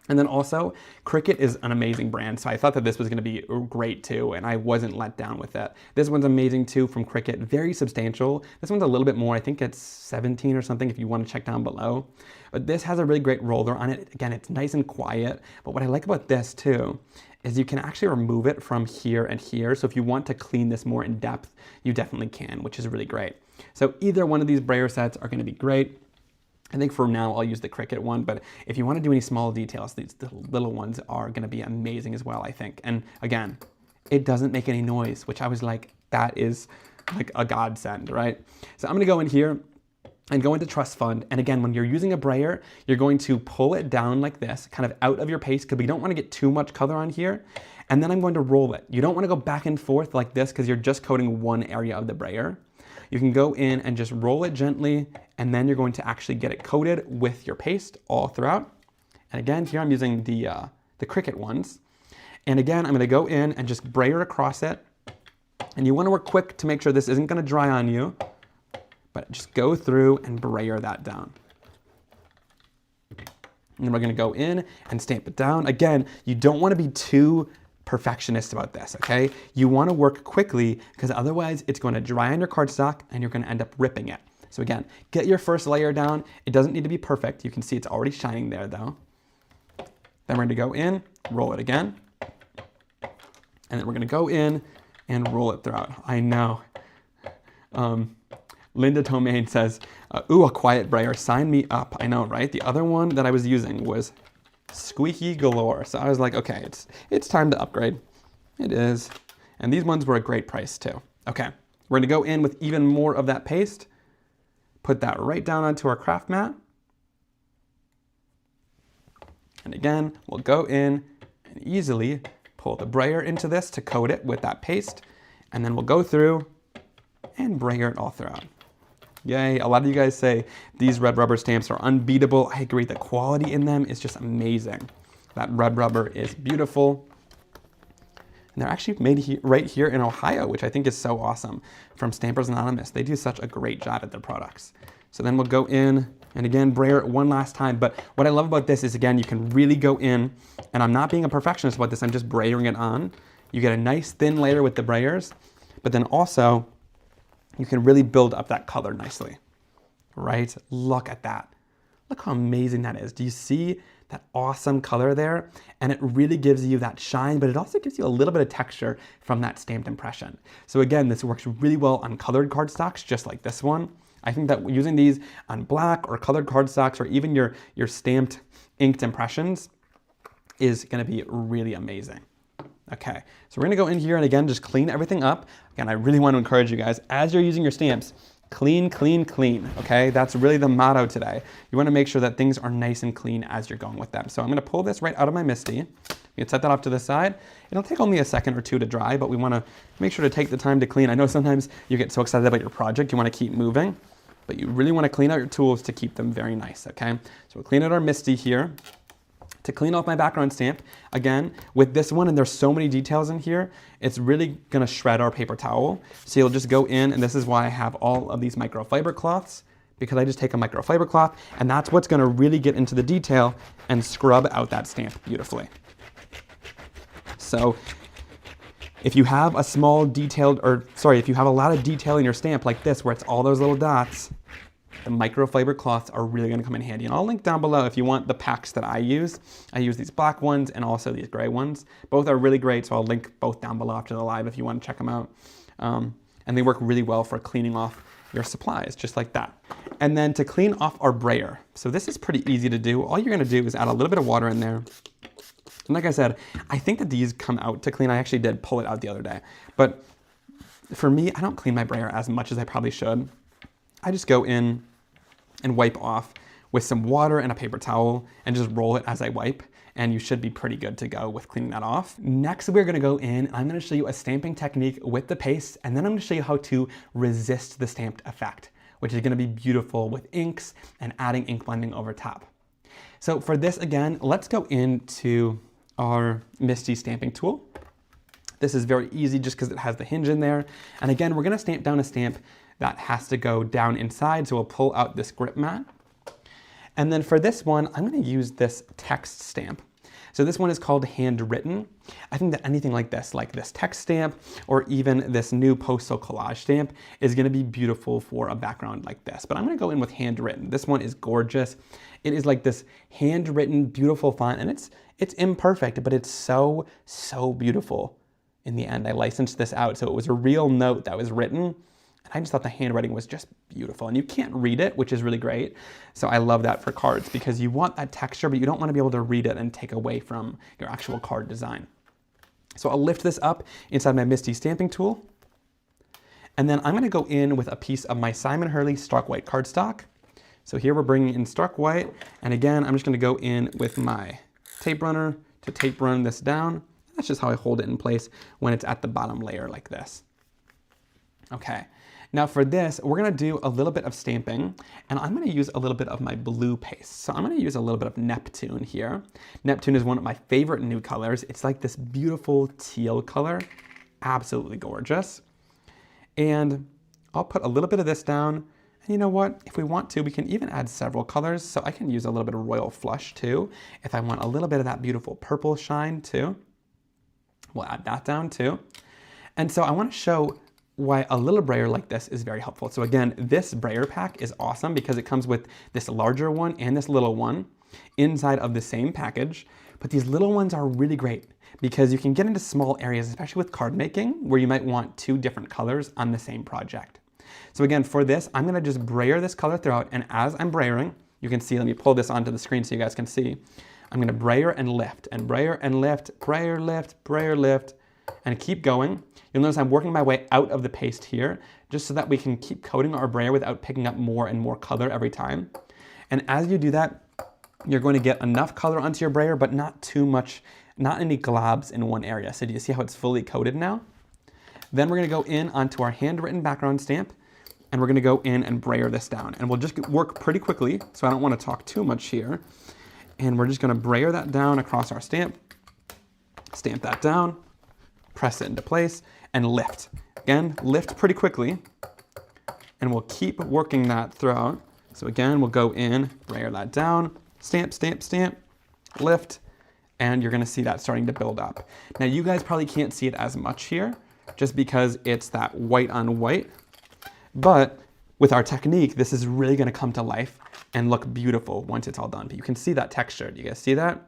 And then also, Cricut is an amazing brand, so I thought that this was gonna be great too, and I wasn't let down with it. This one's amazing too from Cricut, very substantial. This one's a little bit more, I think it's 17 or something if you wanna check down below. But this has a really great roller on it. Again, it's nice and quiet, but what I like about this too is you can actually remove it from here and here, so if you want to clean this more in depth, you definitely can, which is really great. So either one of these Brayer sets are gonna be great. I think for now I'll use the Cricut one, but if you want to do any small details, these little ones are going to be amazing as well, I think. And again, it doesn't make any noise, which I was like, that is like a godsend, right? So I'm going to go in here and go into Trust Fund. And again, when you're using a Brayer, you're going to pull it down like this, kind of out of your paste, because we don't want to get too much color on here. And then I'm going to roll it. You don't want to go back and forth like this because you're just coating one area of the Brayer. You can go in and just roll it gently, and then you're going to actually get it coated with your paste all throughout. And again, here I'm using the Cricut ones. And again, I'm gonna go in and just Brayer across it. And you wanna work quick to make sure this isn't gonna dry on you, but just go through and Brayer that down. And then we're gonna go in and stamp it down. Again, you don't wanna be too perfectionist about this, okay? You wanna work quickly because otherwise it's gonna dry on your cardstock and you're gonna end up ripping it. So again, get your first layer down. It doesn't need to be perfect. You can see it's already shining there though. Then we're gonna go in, roll it again. And then we're gonna go in and roll it throughout. I know. Linda Tomaine says, ooh, a quiet Brayer, sign me up. I know, right? The other one that I was using was squeaky galore. So I was like, okay, it's time to upgrade. It is. And these ones were a great price too. Okay, we're gonna go in with even more of that paste, put that right down onto our craft mat. And again, we'll go in and easily pull the Brayer into this to coat it with that paste. And then we'll go through and Brayer it all throughout. Yay, a lot of you guys say these red rubber stamps are unbeatable. I agree, the quality in them is just amazing. That red rubber is beautiful. And they're actually made right here in Ohio, which I think is so awesome. From Stampers Anonymous, they do such a great job at their products. So then we'll go in and again, Brayer it one last time. But what I love about this is again, you can really go in, and I'm not being a perfectionist about this, I'm just Brayering it on. You get a nice thin layer with the Brayers, but then also, you can really build up that color nicely, right? Look at that. Look how amazing that is. Do you see that awesome color there? And it really gives you that shine, but it also gives you a little bit of texture from that stamped impression. So again, this works really well on colored cardstocks, just like this one. I think that using these on black or colored cardstocks or even your stamped inked impressions is gonna be really amazing. Okay, so we're gonna go in here and again, just clean everything up. Again, I really want to encourage you guys, as you're using your stamps, clean, clean, clean, okay? That's really the motto today. You wanna make sure that things are nice and clean as you're going with them. So I'm gonna pull this right out of my MISTI. You can set that off to the side. It'll take only a second or two to dry, but we wanna make sure to take the time to clean. I know sometimes you get so excited about your project, you wanna keep moving, but you really wanna clean out your tools to keep them very nice, okay? So we'll clean out our MISTI here. To clean off my background stamp, again, with this one, and there's so many details in here, it's really gonna shred our paper towel. So you'll just go in, and this is why I have all of these microfiber cloths, because I just take a microfiber cloth, and that's what's gonna really get into the detail and scrub out that stamp beautifully. So if you have a small detailed, if you have a lot of detail in your stamp like this, where it's all those little dots, the microfiber cloths are really gonna come in handy. And I'll link down below if you want the packs that I use. I use these black ones and also these gray ones. Both are really great, so I'll link both down below after the live if you wanna check them out. And they work really well for cleaning off your supplies, just like that. And then to clean off our Brayer. So this is pretty easy to do. All you're gonna do is add a little bit of water in there. And like I said, I think that these come out to clean. I actually did pull it out the other day. But for me, I don't clean my Brayer as much as I probably should. I just go in and wipe off with some water and a paper towel and just roll it as I wipe, and you should be pretty good to go with cleaning that off. Next, we're gonna go in and I'm gonna show you a stamping technique with the paste, and then I'm gonna show you how to resist the stamped effect, which is gonna be beautiful with inks and adding ink blending over top. So for this, again, let's go into our MISTI stamping tool. This is very easy just because it has the hinge in there. And again, we're gonna stamp down a stamp that has to go down inside, so we'll pull out this grip mat. And then for this one, I'm gonna use this text stamp. So this one is called Handwritten. I think that anything like this text stamp, or even this new postal collage stamp is gonna be beautiful for a background like this. But I'm gonna go in with Handwritten. This one is gorgeous. It is like this handwritten, beautiful font, and it's imperfect, but it's so, so beautiful. In the end, I licensed this out, so it was a real note that was written, and I just thought the handwriting was just beautiful. And you can't read it, which is really great. So I love that for cards, because you want that texture, but you don't want to be able to read it and take away from your actual card design. So I'll lift this up inside my MISTI stamping tool, and then I'm going to go in with a piece of my Simon Hurley Stark White cardstock. So here we're bringing in Stark White, and again, I'm just going to go in with my tape runner to tape run this down. That's just how I hold it in place when it's at the bottom layer like this. Okay, now for this, we're gonna do a little bit of stamping, and I'm gonna use a little bit of my blue paste. So I'm gonna use a little bit of Neptune here. Neptune is one of my favorite new colors. It's like this beautiful teal color, absolutely gorgeous. And I'll put a little bit of this down, and you know what? If we want to, we can even add several colors. So I can use a little bit of Royal Flush too, if I want a little bit of that beautiful purple shine too. We'll add that down too. And so I want to show why a little brayer like this is very helpful. So again, this brayer pack is awesome because it comes with this larger one and this little one inside of the same package. But these little ones are really great because you can get into small areas, especially with card making, where you might want 2 different colors on the same project. So again, for this, I'm going to just brayer this color throughout. And as I'm brayering, you can see, let me pull this onto the screen so you guys can see. I'm gonna brayer and lift, and brayer and lift, brayer, lift, and keep going. You'll notice I'm working my way out of the paste here, just so that we can keep coating our brayer without picking up more and more color every time. And as you do that, you're going to get enough color onto your brayer, but not too much, not any globs in one area. So do you see how it's fully coated now? Then we're gonna go in onto our handwritten background stamp, and we're gonna go in and brayer this down. And we'll just work pretty quickly, so I don't wanna talk too much here. And we're just gonna brayer that down across our stamp that down, press it into place, and lift. Again, lift pretty quickly, and we'll keep working that throughout. So again, we'll go in, brayer that down, stamp, lift, and you're gonna see that starting to build up. Now you guys probably can't see it as much here, just because it's that white on white, but with our technique, this is really gonna come to life and look beautiful once it's all done. But you can see that texture. Do you guys see that?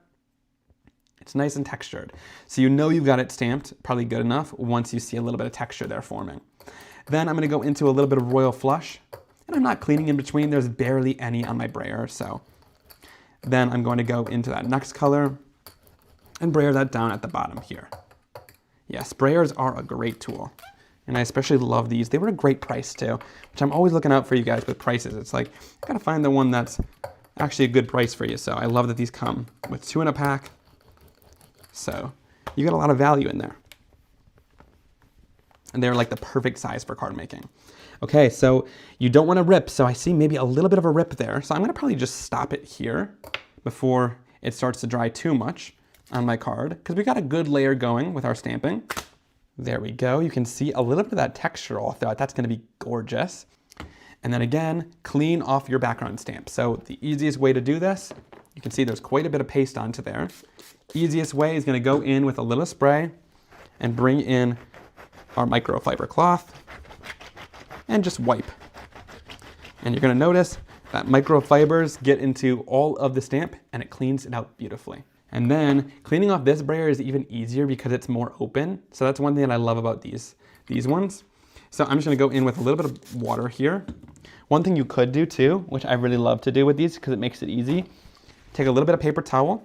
It's nice and textured. So you know you've got it stamped probably good enough once you see a little bit of texture there forming. Then I'm gonna go into a little bit of Royal Flush, and I'm not cleaning in between. There's barely any on my brayer, so. Then I'm going to go into that next color and brayer that down at the bottom here. Yes, brayers are a great tool. And I especially love these. They were a great price too, which I'm always looking out for you guys with prices. It's like, I gotta find the one that's actually a good price for you. So I love that these come with 2 in a pack. So you get a lot of value in there. And they're like the perfect size for card making. Okay, so you don't wanna rip. So I see maybe a little bit of a rip there. So I'm gonna probably just stop it here before it starts to dry too much on my card, because we got a good layer going with our stamping. There we go. You can see a little bit of that texture all throughout. That's going to be gorgeous. And then again, clean off your background stamp. So the easiest way to do this, you can see there's quite a bit of paste onto there. Easiest way is going to go in with a little spray and bring in our microfiber cloth and just wipe. And you're going to notice that microfibers get into all of the stamp and it cleans it out beautifully. And then cleaning off this brayer is even easier because it's more open. So that's one thing that I love about these ones. So I'm just gonna go in with a little bit of water here. One thing you could do too, which I really love to do with these because it makes it easy, take a little bit of paper towel.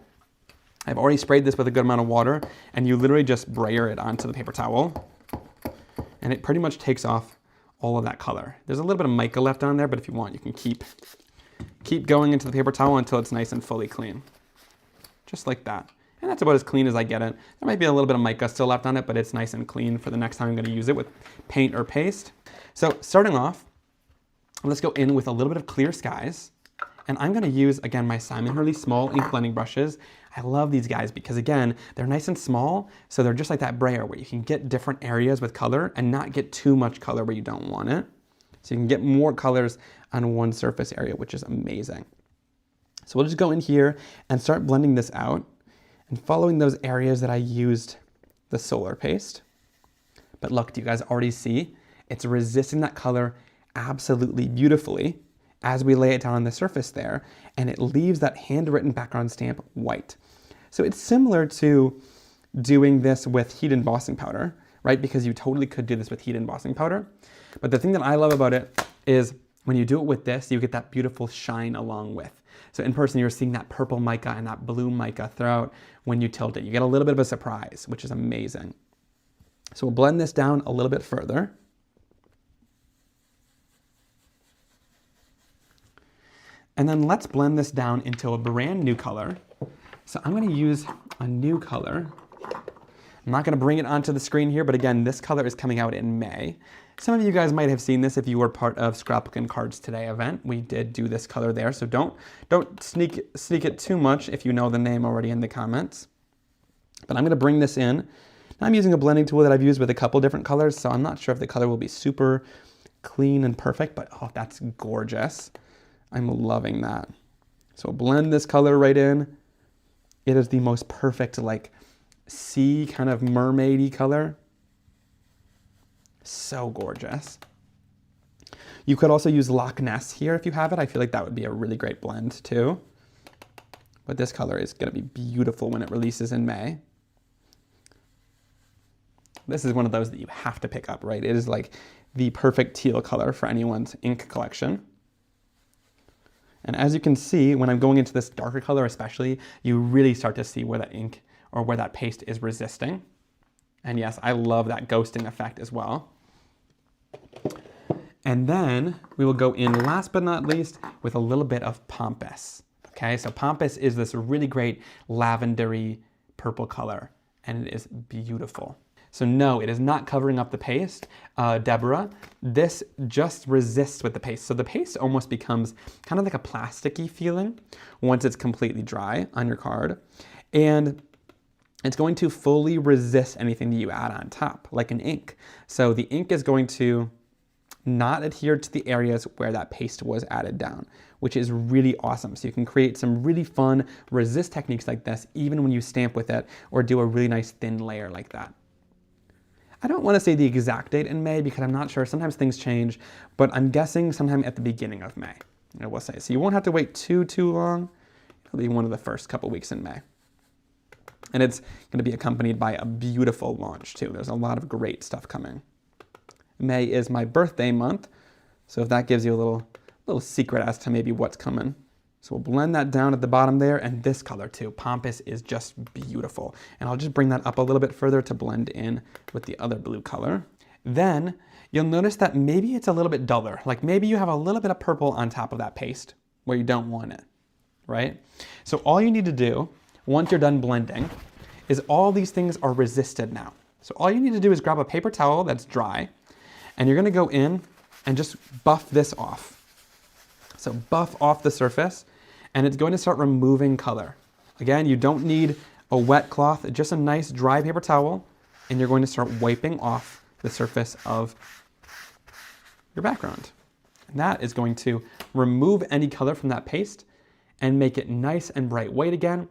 I've already sprayed this with a good amount of water, and you literally just brayer it onto the paper towel. And it pretty much takes off all of that color. There's a little bit of mica left on there, but if you want, you can keep going into the paper towel until it's nice and fully clean. Just like that. And that's about as clean as I get it. There might be a little bit of mica still left on it, but it's nice and clean for the next time I'm gonna use it with paint or paste. So starting off, let's go in with a little bit of Clear Skies. And I'm gonna use, again, my Simon Hurley small ink blending brushes. I love these guys because, again, they're nice and small, so they're just like that brayer where you can get different areas with color and not get too much color where you don't want it. So you can get more colors on one surface area, which is amazing. So we'll just go in here and start blending this out. and following those areas that I used the solar paste. But look, do you guys already see? It's resisting that color absolutely beautifully as we lay it down on the surface there, and it leaves that handwritten background stamp white. So it's similar to doing this with heat embossing powder, right? Because you totally could do this with heat embossing powder. But the thing that I love about it is when you do it with this, you get that beautiful shine along with. So in person, you're seeing that purple mica and that blue mica throughout when you tilt it. You get a little bit of a surprise, which is amazing. So we'll blend this down a little bit further. And then let's blend this down into a brand new color. So I'm going to use a new color. I'm not going to bring it onto the screen here, but again, this color is coming out in May. Some of you guys might have seen this if you were part of Scrapbooking Cards Today event. We did do this color there, so don't sneak it too much if you know the name already in the comments. But I'm going to bring this in. Now I'm using a blending tool that I've used with a couple different colors, so I'm not sure if the color will be super clean and perfect, but oh, that's gorgeous. I'm loving that. So blend this color right in. It is the most perfect, like, sea kind of mermaidy color. So gorgeous. You could also use Loch Ness here if you have it. I feel like that would be a really great blend too. But this color is going to be beautiful when it releases in May. This is one of those that you have to pick up, right? It is like the perfect teal color for anyone's ink collection. And as you can see, when I'm going into this darker color especially, you really start to see where that ink or where that paste is resisting. And yes, I love that ghosting effect as well. And then we will go in last but not least with a little bit of Pampas. Okay, so Pampas is this really great lavendery purple color, and it is beautiful. So no, it is not covering up the paste, Deborah. This just resists with the paste. So the paste almost becomes kind of like a plasticky feeling once it's completely dry on your card. And it's going to fully resist anything that you add on top, like an ink. So the ink is going to not adhere to the areas where that paste was added down, which is really awesome. So you can create some really fun resist techniques like this, even when you stamp with it or do a really nice thin layer like that. I don't want to say the exact date in May because I'm not sure. Sometimes things change, but I'm guessing sometime at the beginning of May, I will say. So you won't have to wait too long. It'll be one of the first couple weeks in May. And it's going to be accompanied by a beautiful launch too. There's a lot of great stuff coming. May is my birthday month, so if that gives you a little secret as to maybe what's coming. So we'll blend that down at the bottom there, and this color too, Pampas, is just beautiful. And I'll just bring that up a little bit further to blend in with the other blue color. Then you'll notice that maybe it's a little bit duller. Like maybe you have a little bit of purple on top of that paste where you don't want it, right? So all you need to do once you're done blending is all these things are resisted now. So all you need to do is grab a paper towel that's dry, and you're gonna go in and just buff this off. So buff off the surface, and it's going to start removing color. Again, you don't need a wet cloth, just a nice dry paper towel, and you're going to start wiping off the surface of your background. And that is going to remove any color from that paste and make it nice and bright white again.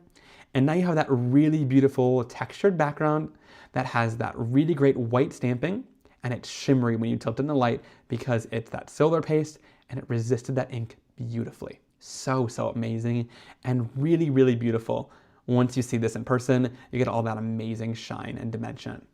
And now you have that really beautiful textured background that has that really great white stamping, and it's shimmery when you tilt it in the light because it's that solar paste and it resisted that ink beautifully. So amazing and really, really beautiful. Once you see this in person, you get all that amazing shine and dimension.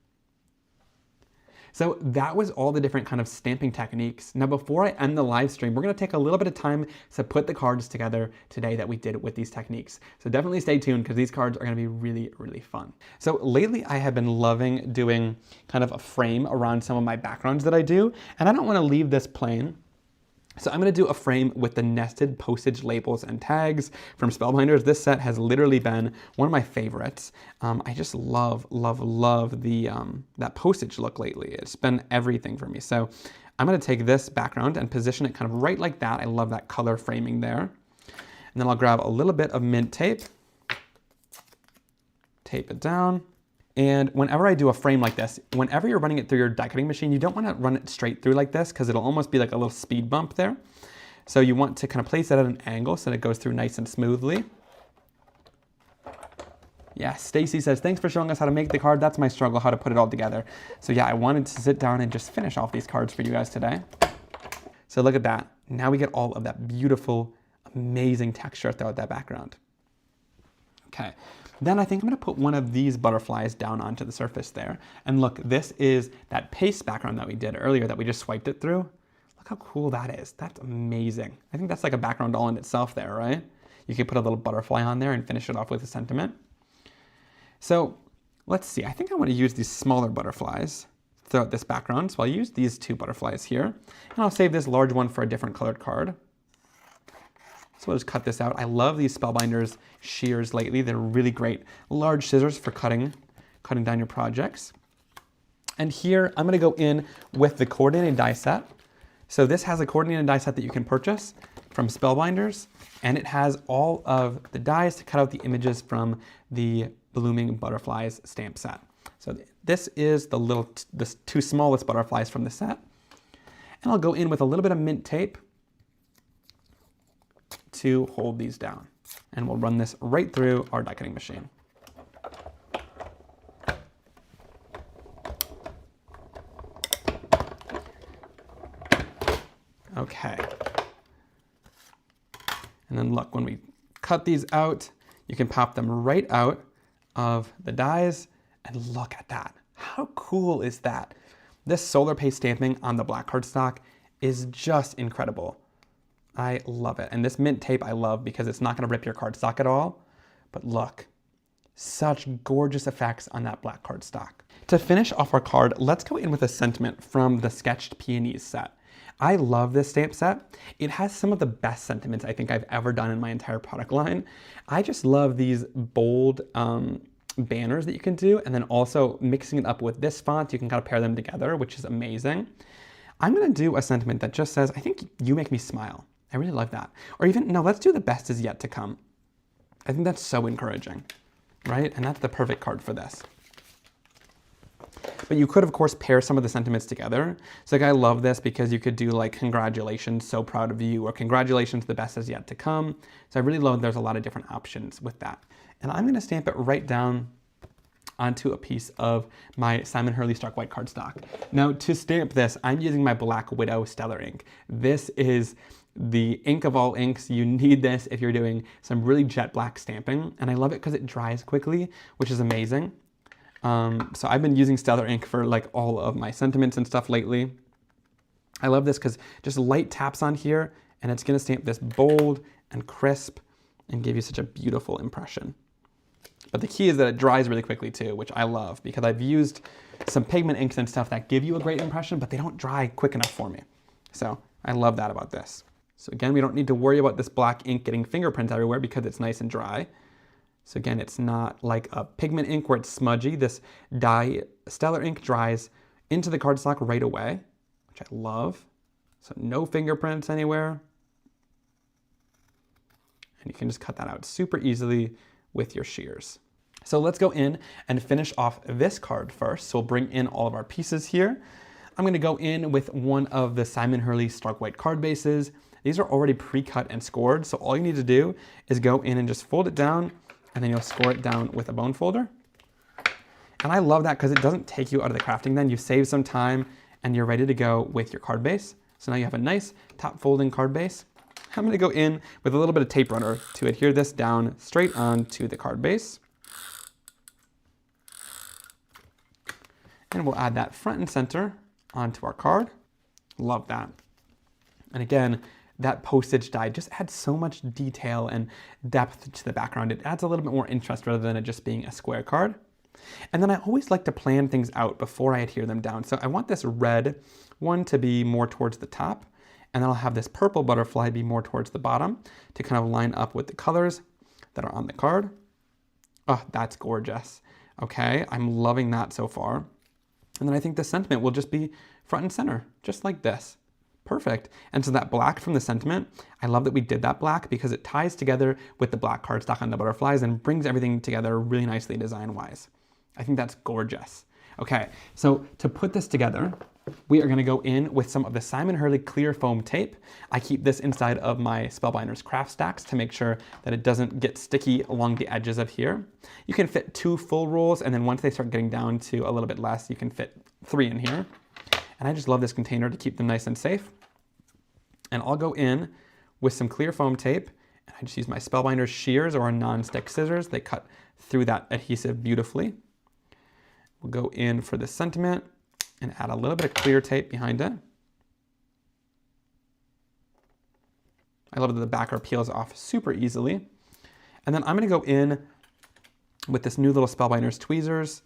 So that was all the different kind of stamping techniques. Now, before I end the live stream, we're gonna take a little bit of time to put the cards together today that we did with these techniques. So definitely stay tuned because these cards are gonna be really, really fun. So lately I have been loving doing kind of a frame around some of my backgrounds that I do, and I don't wanna leave this plain. So I'm going to do a frame with the nested postage labels and tags from Spellbinders. This set has literally been one of my favorites. I just love the that postage look lately. It's been everything for me. So I'm going to take this background and position it kind of right like that. I love that color framing there. And then I'll grab a little bit of mint tape, tape it down. And whenever I do a frame like this, whenever you're running it through your die cutting machine, you don't want to run it straight through like this because it'll almost be like a little speed bump there. So you want to kind of place it at an angle so that it goes through nice and smoothly. Yeah, Stacy says, thanks for showing us how to make the card. That's my struggle, how to put it all together. So yeah, I wanted to sit down and just finish off these cards for you guys today. So look at that. Now we get all of that beautiful, amazing texture throughout that background. Okay, then I think I'm gonna put one of these butterflies down onto the surface there. And look, this is that paste background that we did earlier that we just swiped it through. Look how cool that is. That's amazing. I think that's like a background all in itself there, right? You could put a little butterfly on there and finish it off with a sentiment. So let's see, I think I want to use these smaller butterflies throughout this background. So I'll use these two butterflies here, and I'll save this large one for a different colored card. So I'll just cut this out. I love these Spellbinders shears lately. They're really great. Large scissors for cutting down your projects. And here I'm gonna go in with the coordinated die set. So this has a coordinated die set that you can purchase from Spellbinders, and it has all of the dies to cut out the images from the Blooming Butterflies stamp set. So this is the two smallest butterflies from the set. And I'll go in with a little bit of mint tape to hold these down. And we'll run this right through our die cutting machine. Okay. And then look, when we cut these out, you can pop them right out of the dies, and look at that. How cool is that? This solar paste stamping on the black cardstock is just incredible. I love it. And this mint tape I love because it's not gonna rip your cardstock at all. But look, such gorgeous effects on that black cardstock. To finish off our card, let's go in with a sentiment from the Sketched Peonies set. I love this stamp set. It has some of the best sentiments I think I've ever done in my entire product line. I just love these bold banners that you can do, and then also mixing it up with this font, you can kind of pair them together, which is amazing. I'm gonna do a sentiment that just says, I think you make me smile. I really love that. Or even, no, let's do the best is yet to come. I think that's so encouraging, right? And that's the perfect card for this. But you could, of course, pair some of the sentiments together. So like, I love this because you could do like, congratulations, so proud of you, or congratulations, the best is yet to come. So I really love there's a lot of different options with that. And I'm gonna stamp it right down onto a piece of my Simon Hurley Stark White cardstock. Now to stamp this, I'm using my Black Widow Stellar ink. This is the ink of all inks. You need this if you're doing some really jet black stamping. And I love it because it dries quickly, which is amazing. So I've been using Stellar ink for like all of my sentiments and stuff lately. I love this because just light taps on here and it's gonna stamp this bold and crisp and give you such a beautiful impression. But the key is that it dries really quickly too, which I love because I've used some pigment inks and stuff that give you a great impression, but they don't dry quick enough for me. So I love that about this. So again, we don't need to worry about this black ink getting fingerprints everywhere because it's nice and dry. So again, it's not like a pigment ink where it's smudgy. This dye Stellar ink dries into the cardstock right away, which I love. So no fingerprints anywhere. And you can just cut that out super easily with your shears. So let's go in and finish off this card first. So we'll bring in all of our pieces here. I'm gonna go in with one of the Simon Hurley Stark White card bases. These are already pre-cut and scored. So all you need to do is go in and just fold it down, and then you'll score it down with a bone folder. And I love that because it doesn't take you out of the crafting then. You save some time and you're ready to go with your card base. So now you have a nice top folding card base. I'm gonna go in with a little bit of tape runner to adhere this down straight onto the card base. And we'll add that front and center onto our card. Love that. And again, that postage die just adds so much detail and depth to the background. It adds a little bit more interest rather than it just being a square card. And then I always like to plan things out before I adhere them down. So I want this red one to be more towards the top, and then I'll have this purple butterfly be more towards the bottom to kind of line up with the colors that are on the card. Oh, that's gorgeous. Okay, I'm loving that so far. And then I think the sentiment will just be front and center, just like this. Perfect. And so that black from the sentiment, I love that we did that black because it ties together with the black cardstock on the butterflies and brings everything together really nicely design-wise. I think that's gorgeous. Okay, so to put this together, we are going to go in with some of the Simon Hurley clear foam tape. I keep this inside of my Spellbinders craft stacks to make sure that it doesn't get sticky along the edges of here. You can fit 2 full rolls, and then once they start getting down to a little bit less, you can fit 3 in here. And I just love this container to keep them nice and safe. And I'll go in with some clear foam tape, and I just use my Spellbinders shears or non-stick scissors. They cut through that adhesive beautifully. We'll go in for the sentiment and add a little bit of clear tape behind it. I love that the backer peels off super easily. And then I'm going to go in with this new little Spellbinders tweezers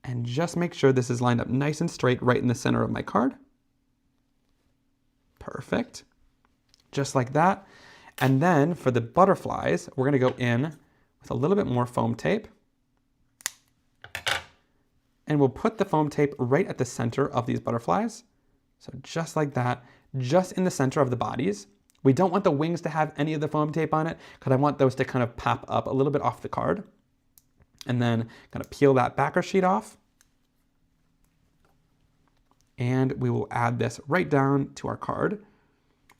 and just make sure this is lined up nice and straight right in the center of my card. Perfect. Just like that. And then for the butterflies, we're going to go in with a little bit more foam tape. And we'll put the foam tape right at the center of these butterflies. So just like that, just in the center of the bodies. We don't want the wings to have any of the foam tape on it because I want those to kind of pop up a little bit off the card. And then kind of peel that backer sheet off. And we will add this right down to our card.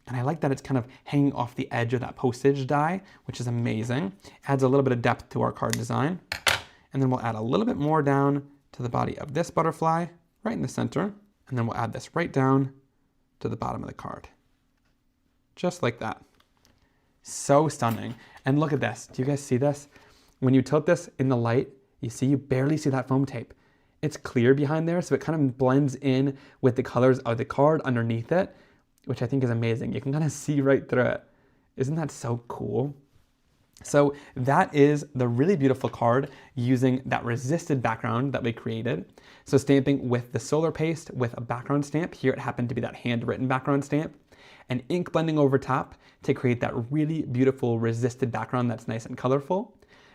And I like that it's kind of hanging off the edge of that postage die, which is amazing. Adds a little bit of depth to our card design. And then we'll add a little bit more down to the body of this butterfly, right in the center. And then we'll add this right down to the bottom of the card. Just like that. So stunning. And look at this. Do you guys see this? When you tilt this in the light, you barely see that foam tape. It's clear behind there, so it kind of blends in with the colors of the card underneath it, which I think is amazing. You can kind of see right through it. Isn't that so cool? So that is the really beautiful card using that resisted background that we created. So stamping with the solar paste with a background stamp. Here it happened to be that handwritten background stamp. And ink blending over top to create that really beautiful resisted background that's nice and colorful.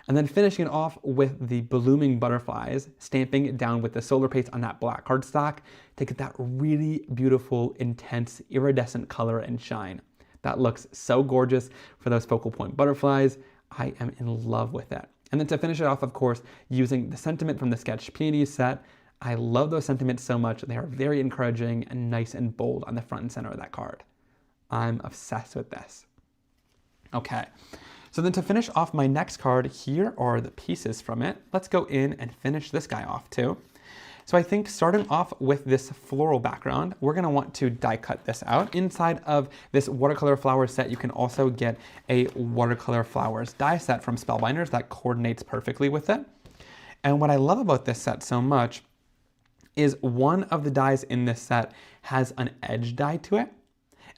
And then finishing it off with the blooming butterflies, stamping it down with the solar paste on that black cardstock to get that really beautiful, intense, iridescent color and shine. That looks so gorgeous for those focal point butterflies. I am in love with it. And then to finish it off, of course, using the sentiment from the Sketch Peonies set. I love those sentiments so much. They are very encouraging and nice and bold on the front and center of that card. I'm obsessed with this. Okay, so then to finish off my next card, here are the pieces from it. Let's go in and finish this guy off too. So I think starting off with this floral background, we're gonna want to die cut this out. Inside of this watercolor flower set, you can also get a watercolor flowers die set from Spellbinders that coordinates perfectly with it. And what I love about this set so much is one of the dies in this set has an edge die to it.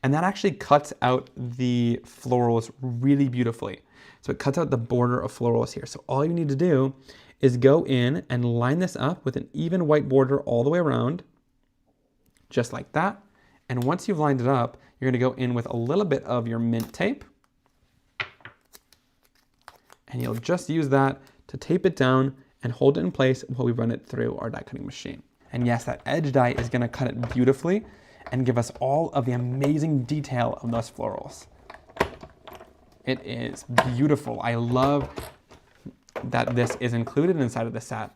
And that actually cuts out the florals really beautifully. So it cuts out the border of florals here. So all you need to do is go in and line this up with an even white border all the way around, just like that. And once you've lined it up, you're gonna go in with a little bit of your mint tape. And you'll just use that to tape it down and hold it in place while we run it through our die cutting machine. And yes, that edge die is gonna cut it beautifully and give us all of the amazing detail of those florals. It is beautiful. I love that this is included inside of the set.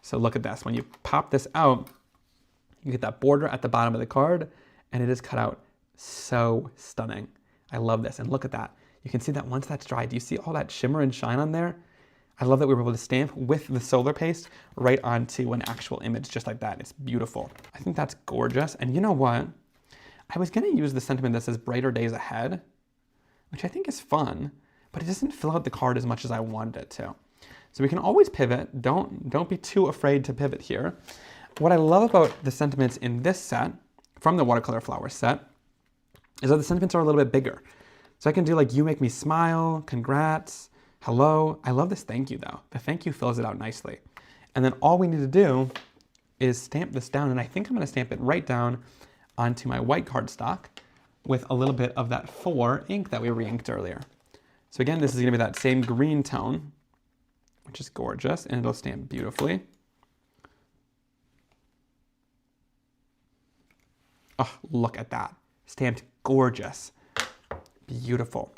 So look at this. When you pop this out, you get that border at the bottom of the card, and it is cut out so stunning. I love this. And look at that. You can see that once that's dry, do you see all that shimmer and shine on there? I love that we were able to stamp with the solar paste right onto an actual image just like that. It's beautiful. I think that's gorgeous. And you know what? I was gonna use the sentiment that says brighter days ahead, which I think is fun, but it doesn't fill out the card as much as I wanted it to. So we can always pivot. Don't be too afraid to pivot here. What I love about the sentiments in this set, from the watercolor flowers set, is that the sentiments are a little bit bigger. So I can do like, you make me smile, congrats, hello. I love this thank you though. The thank you fills it out nicely. And then all we need to do is stamp this down, and I think I'm gonna stamp it right down onto my white cardstock with a little bit of that 4 ink that we re-inked earlier. So again, this is gonna be that same green tone, which is gorgeous, and it'll stamp beautifully. Oh, look at that. Stamped gorgeous. Beautiful.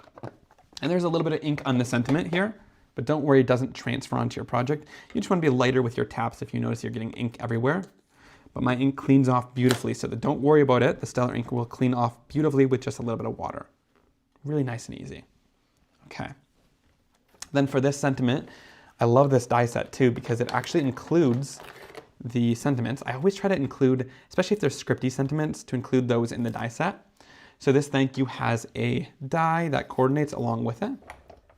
And there's a little bit of ink on the sentiment here, but don't worry, it doesn't transfer onto your project. You just want to be lighter with your taps if you notice you're getting ink everywhere. but my ink cleans off beautifully, so don't worry about it. The Stellar ink will clean off beautifully with just a little bit of water. Really nice and easy. Okay. Then for this sentiment, I love this die set too because it actually includes the sentiments. I always try to include, especially if there's scripty sentiments, to include those in the die set. So this thank you has a die that coordinates along with it,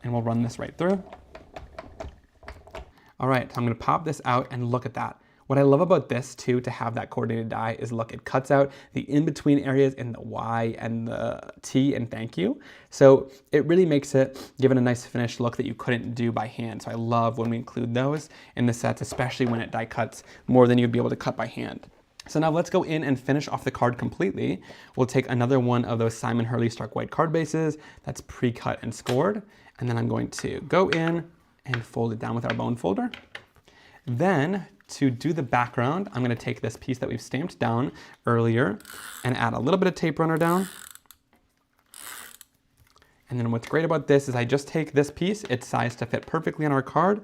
and we'll run this right through. All right, so I'm gonna pop this out and look at that. What I love about this too, to have that coordinated die, is look, it cuts out the in-between areas in the Y and the T and thank you. So it really makes it, give it a nice finished look that you couldn't do by hand. So I love when we include those in the sets, especially when it die cuts more than you'd be able to cut by hand. So now let's go in and finish off the card completely. We'll take another one of those Simon Hurley Stark White card bases that's pre-cut and scored. And then I'm going to go in and fold it down with our bone folder. Then to do the background, I'm gonna take this piece that we've stamped down earlier and add a little bit of tape runner down. And then what's great about this is I just take this piece, it's sized to fit perfectly on our card,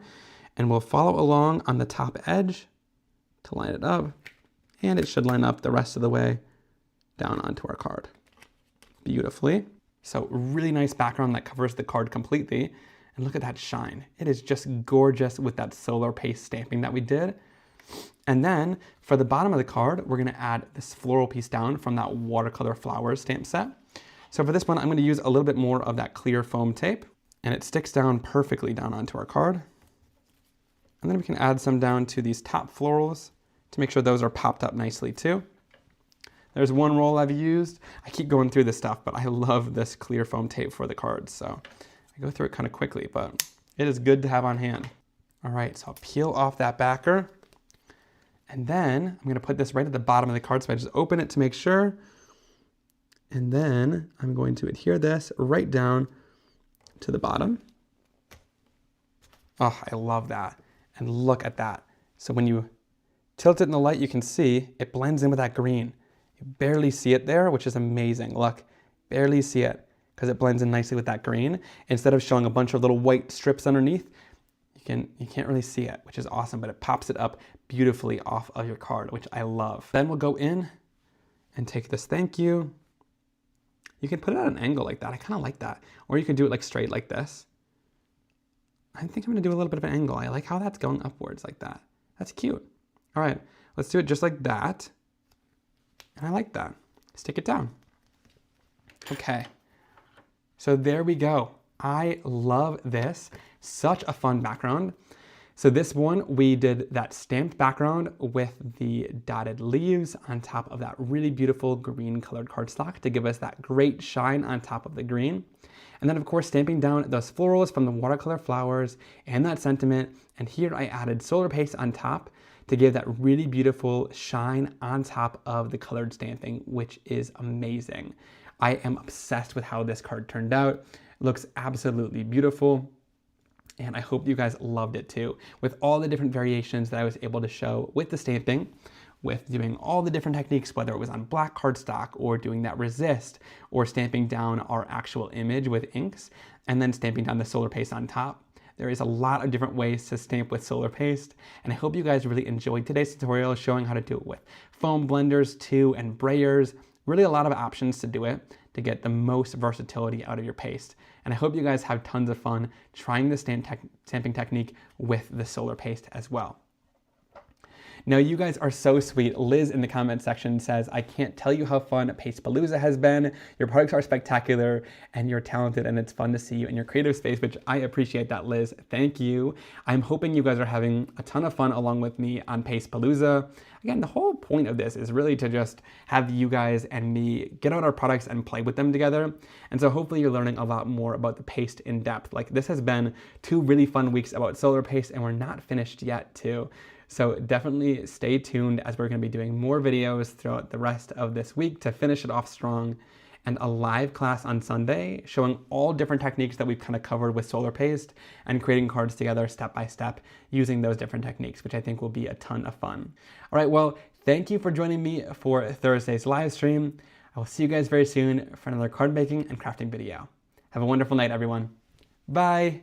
and we'll follow along on the top edge to line it up, and it should line up the rest of the way down onto our card beautifully. So really nice background that covers the card completely. And look at that shine. It is just gorgeous with that solar paste stamping that we did. And then for the bottom of the card, we're gonna add this floral piece down from that watercolor flowers stamp set. So for this one, I'm gonna use a little bit more of that clear foam tape, and it sticks down perfectly down onto our card. And then we can add some down to these top florals to make sure those are popped up nicely too. There's one roll I've used. I keep going through this stuff, but I love this clear foam tape for the cards. So I go through it kind of quickly, but it is good to have on hand. All right, so I'll peel off that backer. And then I'm gonna put this right at the bottom of the card, so I just open it to make sure. And then I'm going to adhere this right down to the bottom. Oh, I love that. And look at that. So when you tilt it in the light, you can see it blends in with that green. You barely see it there, which is amazing. Look, barely see it because it blends in nicely with that green. Instead of showing a bunch of little white strips underneath, you can't really see it, which is awesome, but it pops it up beautifully off of your card, which I love. Then we'll go in and take this thank you. You can put it at an angle like that. I kind of like that. Or you can do it like straight like this. I think I'm gonna do a little bit of an angle. I like how that's going upwards like that. That's cute. All right, let's do it just like that. And I like that. Stick it down. Okay, so there we go. I love this. Such a fun background. So this one, we did that stamped background with the dotted leaves on top of that really beautiful green colored cardstock to give us that great shine on top of the green. And then of course, stamping down those florals from the watercolor flowers and that sentiment. And here I added solar paste on top to give that really beautiful shine on top of the colored stamping, which is amazing. I am obsessed with how this card turned out. It looks absolutely beautiful. And I hope you guys loved it too. With all the different variations that I was able to show with the stamping, with doing all the different techniques, whether it was on black cardstock or doing that resist or stamping down our actual image with inks and then stamping down the solar paste on top. There is a lot of different ways to stamp with solar paste, and I hope you guys really enjoyed today's tutorial showing how to do it with foam blenders too and Brayers. Really a lot of options to do it to get the most versatility out of your paste. And I hope you guys have tons of fun trying the stamping technique with the solar paste as well. Now you guys are so sweet. Liz in the comment section says, I can't tell you how fun Pastepalooza has been. Your products are spectacular and you're talented and it's fun to see you in your creative space, which I appreciate that, Liz. Thank you. I'm hoping you guys are having a ton of fun along with me on Pastepalooza. Again, the whole point of this is really to just have you guys and me get out our products and play with them together. And so hopefully you're learning a lot more about the paste in depth. Like this has been 2 really fun weeks about solar paste and we're not finished yet too. So definitely stay tuned as we're gonna be doing more videos throughout the rest of this week to finish it off strong, and a live class on Sunday showing all different techniques that we've kind of covered with solar paste and creating cards together step by step using those different techniques, which I think will be a ton of fun. All right, well, thank you for joining me for Thursday's live stream. I will see you guys very soon for another card making and crafting video. Have a wonderful night, everyone. Bye.